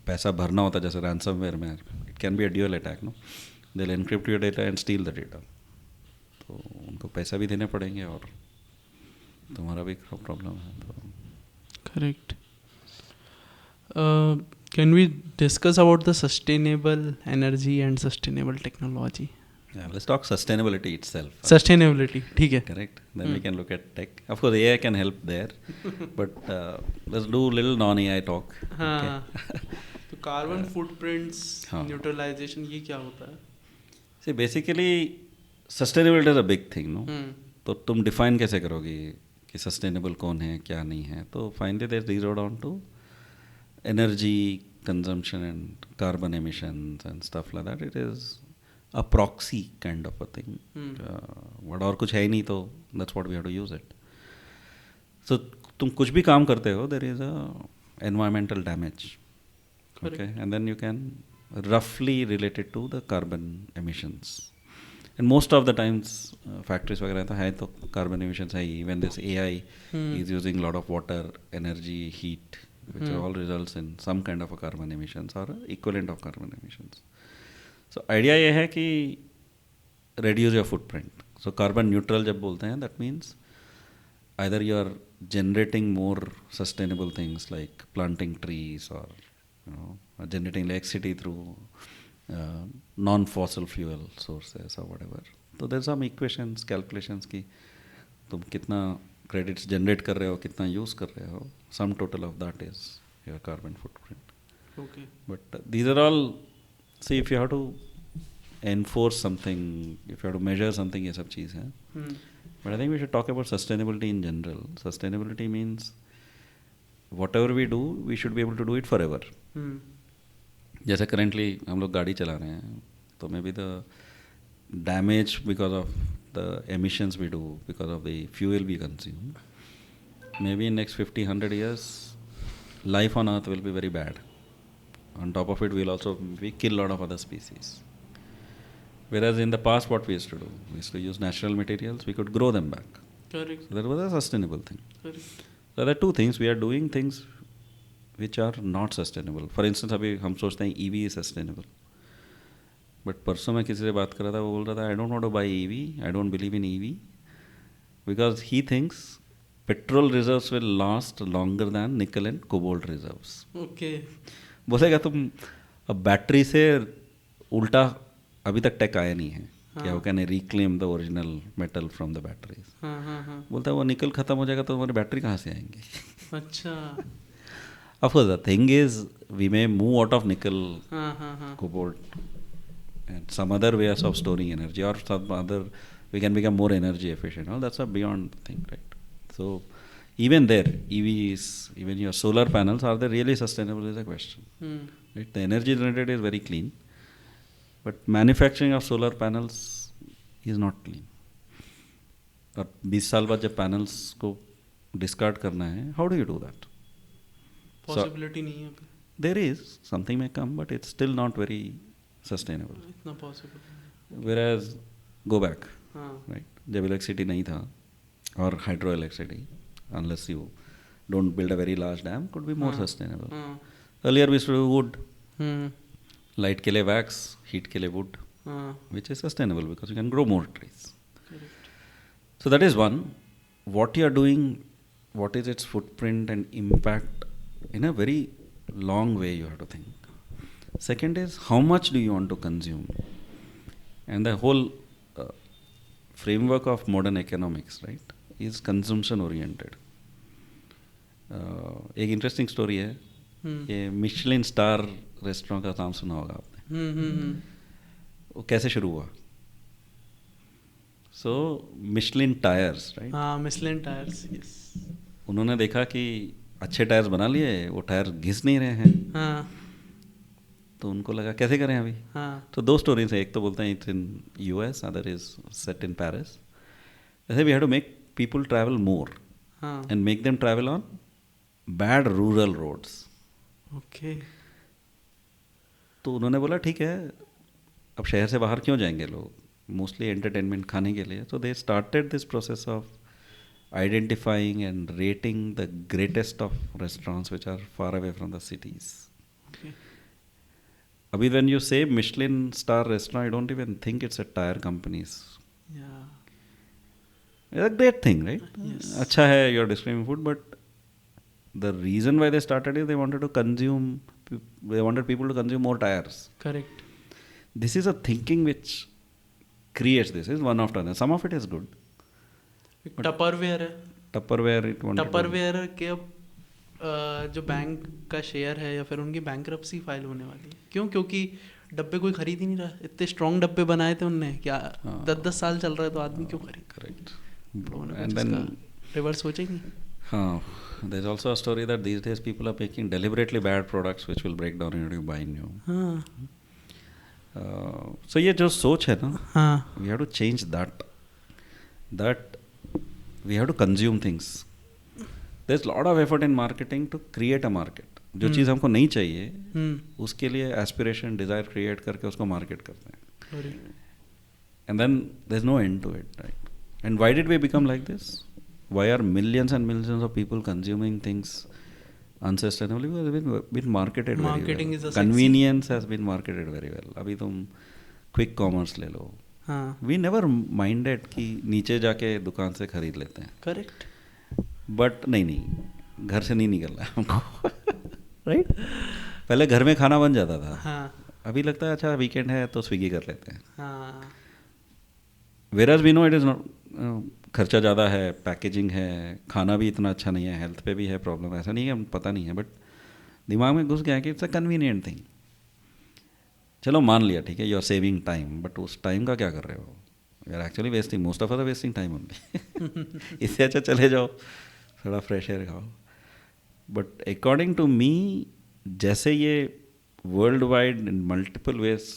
B: पैसा भरना होता है जैसे रैंसमवेयर में, it can be a dual attack, no, they will encrypt your data and steal the data. तो उनको पैसा भी देने पड़ेंगे और तुम्हारा भी प्रॉब्लम है। तो
A: correct. Can we discuss about the sustainable energy and sustainable technology?
B: let's talk sustainability itself.
A: Sustainability, ठीक है।
B: Correct. Then we can look at tech. Of course, AI can help there, but let's do little non-AI talk.
A: हाँ। तो carbon footprints
B: हाँ।
A: Neutralisation, ये क्या होता है?
B: See, basically, sustainability is a big thing, no? तो तुम डिफाइन कैसे करोगे कि सस्टेनेबल कौन है क्या नहीं है? तो finally they zero down to energy consumption and carbon emissions and stuff like that. It is a proxy kind of a thing. What और कुछ है ही नहीं, तो that's what we have to use it. So तुम कुछ भी काम करते हो, there is a environmental damage. Okay, and then you can roughly relate it to the carbon emissions. And most of the times factories वगैरह तो है तो carbon emissions है ही. When this AI is using a lot of water, energy, heat, which all results in some kind of a carbon emissions or equivalent of carbon emissions. So idea ये है कि reduce your footprint. So carbon neutral जब बोलते हैं, that means either you are generating more sustainable things like planting trees or generating electricity through non-fossil fuel sources or whatever. So there's some equations, calculations कि तुम कितना credits generate कर रहे हो, कितना use कर रहे हो, sum total of that is your carbon footprint.
A: Okay.
B: But these are all, see, if you have to enforce something, if you have to measure something, ये सब चीज़ है. But I think we should talk about sustainability in general. Sustainability means whatever we do, we should be able to do it forever. जैसे currently हम लोग गाड़ी चला रहे हैं, तो maybe the damage because of the emissions we do, because of the fuel we consume, maybe in next 50-100 years, life on Earth will be very bad. On top of it, we'll also kill a lot of other species. Whereas in the past, what we used to do, we used to use natural materials, we could grow them back.
A: Correct.
B: So that was a sustainable thing.
A: Correct.
B: So there are two things. We are doing things which are not sustainable. For instance, अभी हम सोचते हैं EV is sustainable. But परसों मैं किसी से बात कर रहा था, वो बोल रहा था, I don't want to buy EV, I don't believe in EV, because he thinks petrol reserves will last longer than nickel and cobalt reserves.
A: Okay.
B: बोलेगा तुम अब बैटरी से उल्टा अभी तक टेक आया नहीं है, क्या वो can reclaim the original metal from the batteries.
A: हाँ.
B: बोलता है वो निकल खत्म हो जाएगा तो हमारी बैटरी कहाँ से आएंगी.
A: अच्छा.
B: Of course, the thing is, we may move out of nickel,
A: हाँ.
B: cobalt, and some other ways of storing energy, or some other, we can become more energy efficient. All that's a beyond thing, right? So, even there, EVs, even your solar panels, are they really sustainable is a question. Right? The energy generated is very clean, but manufacturing of solar panels is not clean. और 20 साल बाद जब panels को discard करना है, how do you do that?
A: Possibility नहीं है अभी.
B: There is something may come, but it's still not very sustainable.
A: इतना पॉसिबल.
B: Whereas go back,
A: हाँ.
B: right? जब इलेक्ट्रिसिटी नहीं था और hydro electricity, unless you don't build a very large dam, could be more sustainable. Earlier we used to do wood, light के लिए wax, heat के लिए wood, which is sustainable because you can grow more trees.
A: Correct.
B: So that is one. What you are doing, what is its footprint and impact in a very long way you have to think. Second is how much do you want to consume, and the whole framework of modern economics, right, is consumption oriented. एक interesting story है, ये Michelin star restaurant का नाम सुना होगा आपने. वो कैसे शुरू हुआ? सो मिशलिन टायर्स, राइट?
A: हाँ, मिशलिन टायर्स. यस.
B: उन्होंने देखा कि अच्छे टायर्स बना लिए, वो टायर घिस नहीं रहे हैं.
A: हाँ.
B: तो उनको लगा कैसे करें अभी.
A: हाँ.
B: तो दो स्टोरीज है, एक तो बोलते हैं it's in US, other is set in Paris. ऐसे we have to make people travel more and make them travel on bad rural roads.
A: Okay.
B: तो उन्होंने बोला ठीक है, अब शहर से बाहर क्यों जाएंगे लोग, मोस्टली एंटरटेनमेंट खाने के लिए. तो they started this process of identifying and rating the greatest of restaurants which are far away from the cities.
A: Okay.
B: Abhi when you say Michelin star restaurant, I don't even think it's a tire companies.
A: Yeah.
B: It's a great thing, right?
A: Yes.
B: Acha hai, you're describing food, but the reason why they started is they wanted people to consume more tires.
A: Correct.
B: This is a thinking which creates this. Is one after another. Some of it is good.
A: Tupperware है.
B: Tupperware
A: के अब जो bank का share है या फिर उनकी bankruptcy file होने वाली है. क्यों? क्योंकि डब्बे कोई खरीद ही नहीं रहा. इतने स्ट्रॉन्ग डब्बे बनाए थे उनने, क्या 10-10 साल चल रहा है तो आदमी क्यों खरीद.
B: करेक्ट.
A: एंड देन रिवर्स सोचेंगे.
B: हाँ, there's also a story that these days people are making deliberately bad products which will break down when you buy new.
A: हाँ.
B: So ये जो सोच है ना,
A: हाँ.
B: we have to change that we have to consume things. There's a lot of effort in marketing to create a market. जो चीज़ हमको नहीं चाहिए उसके लिए एस्पिरेशन, डिज़ायर क्रिएट करके उसको मार्केट करते हैं. And then there's no end to it, right? And why did we become like this? Why are millions and millions of people consuming things unsustainably? Because it's been marketed
A: Marketing
B: very well.
A: is a
B: Convenience has been marketed very well. अभी तुम quick commerce ले लो. We never minded कि नीचे जाके दुकान से खरीद लेते हैं.
A: करेक्ट.
B: बट नहीं, घर से नहीं निकल रहा है हमको. राइट. पहले घर में खाना बन जाता था. अभी लगता है अच्छा वीकेंड है तो स्विगी कर लेते हैं. Whereas we know it is not, खर्चा ज़्यादा है, पैकेजिंग है, खाना भी इतना अच्छा नहीं है, हेल्थ पे भी है प्रॉब्लम. ऐसा नहीं है हम पता नहीं है, बट दिमाग में घुस गया कि इट्स अ कन्वीनियंट थिंग. चलो मान लिया ठीक है, you are saving time, but उस टाइम का क्या कर रहे हो? You are actually wasting, most of are wasting time only. इससे अच्छा चले जाओ थोड़ा फ्रेश एयर खाओ. बट अकॉर्डिंग टू मी, जैसे ये world wide in multiple ways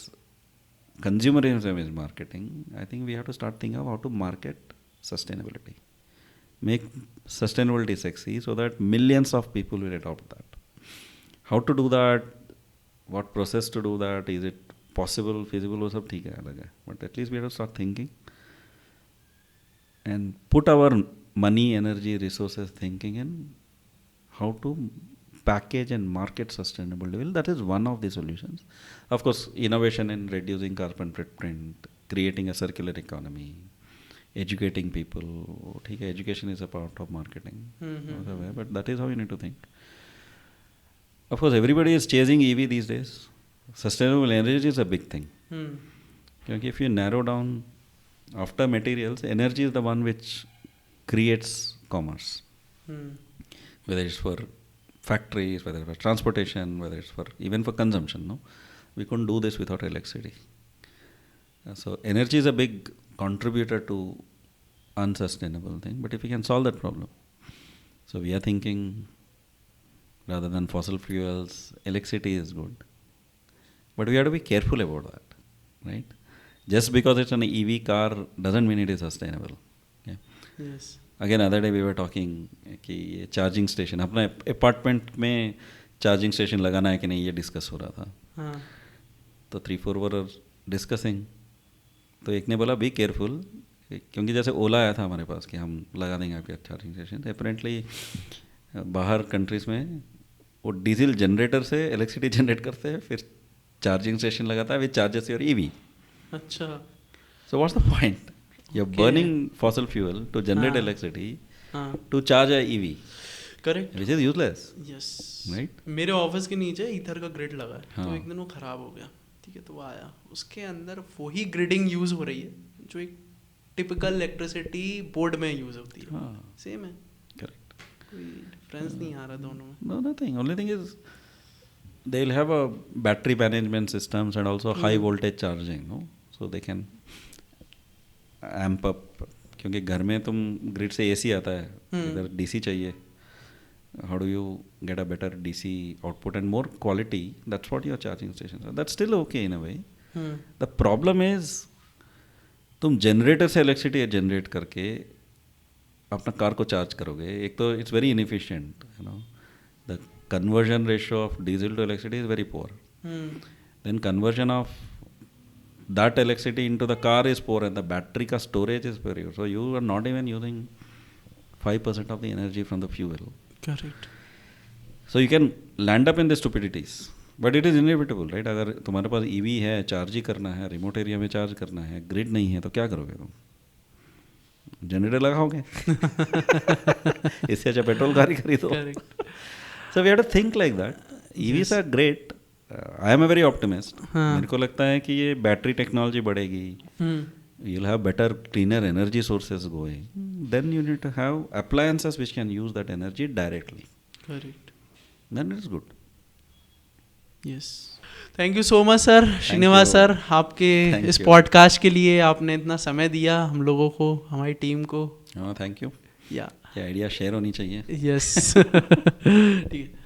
B: consumerism is marketing, I think we have to start thinking of how to market sustainability. Make sustainability sexy so that millions of people will adopt that. How to do that? What process to do that? Is it possible feasible वो सब ठीक है, अलग है, but at least we have to start thinking and put our money, energy, resources thinking in how to package and market sustainable development. That is one of the solutions. Of course, innovation in reducing carbon footprint, creating a circular economy, educating people. Okay, education is a part of marketing, but that is how you need to think. Of course, everybody is chasing EV these days. Sustainable energy is a big thing. Because if you narrow down after materials, energy is the one which creates commerce. Whether it's for factories, whether it's for transportation, whether it's for even for consumption. No, we couldn't do this without electricity. So energy is a big contributor to unsustainable thing. But if we can solve that problem, so we are thinking rather than fossil fuels, electricity is good. But we have to be careful about that, right? Just because it's an EV car doesn't mean it is sustainable. Okay?
A: Yes.
B: Again, other day we were talking कि ये charging station अपना apartment में charging station लगाना है कि नहीं, ये discuss हो रहा था.
A: हाँ.
B: तो 3-4 वर डिस्कसिंग, तो एक ने बोला बी केयरफुल, क्योंकि जैसे ओला आया था हमारे पास कि हम लगा देंगे आपके चार्जिंग स्टेशन. अपेरेंटली बाहर कंट्रीज़ में वो डीजल जनरेटर से इलेक्ट्रिसिटी जनरेट करते हैं, फिर चार्जिंग स्टेशन लगाता है विच चार्जेस योर EV.
A: अच्छा.
B: So what's the point? You're burning fossil fuel to generate electricity to charge a EV.
A: Correct.
B: Which is useless.
A: Yes.
B: Right?
A: मेरे ऑफिस के नीचे ईथर का ग्रिड लगा है. तो एक दिन वो खराब हो गया. ठीक है, तो वो आया, उसके अंदर वही ग्रिडिंग यूज हो रही है जो एक टिपिकल इलेक्ट्रिसिटी बोर्ड में यूज होती है. सेम है.
B: Correct.
A: कोई डिफरेंस नहीं आ रहा दोनों में.
B: No, nothing. Only thing is they'll have a battery management systems and also high voltage charging, no? So they can amp up. क्योंकि घर में तुम ग्रिड से AC आता है, इधर DC चाहिए. How do you get a better DC output and more quality? That's what your charging stations are. That's still okay in a way. The problem is तुम जनरेटर से इलेक्ट्रिसिटी जनरेट करके अपना car को charge करोगे. एक तो it's very inefficient, you know. The conversion ratio of diesel to electricity is very poor. Then conversion of that electricity into the car is poor, and the battery ka storage is very poor. So you are not even using 5% of the energy from the fuel.
A: Correct.
B: So you can land up in the stupidities, but it is inevitable, right? अगर तुम्हारे पास EV है, charge ही करना है, remote area में charge करना है, grid नहीं है, तो क्या करोगे तुम? जनरेटर लगाओगे. इससे अच्छा पेट्रोल कार ही खरीदो.
A: Correct.
B: So we have to think like that. EVs are great. I am a very optimist. मेरे को लगता है कि ये बैटरी टेक्नोलॉजी बढ़ेगी. You'll have better, cleaner energy sources going. Then you need to have appliances which can use that energy directly.
A: Correct.
B: Then it is good.
A: Yes. Thank you so much sir, Srinivas sir, आपके इस podcast के लिए आपने इतना समय दिया हम लोगों को, हमारी टीम को.
B: Thank you.
A: या
B: आइडिया शेयर होनी चाहिए.
A: यस. ठीक है.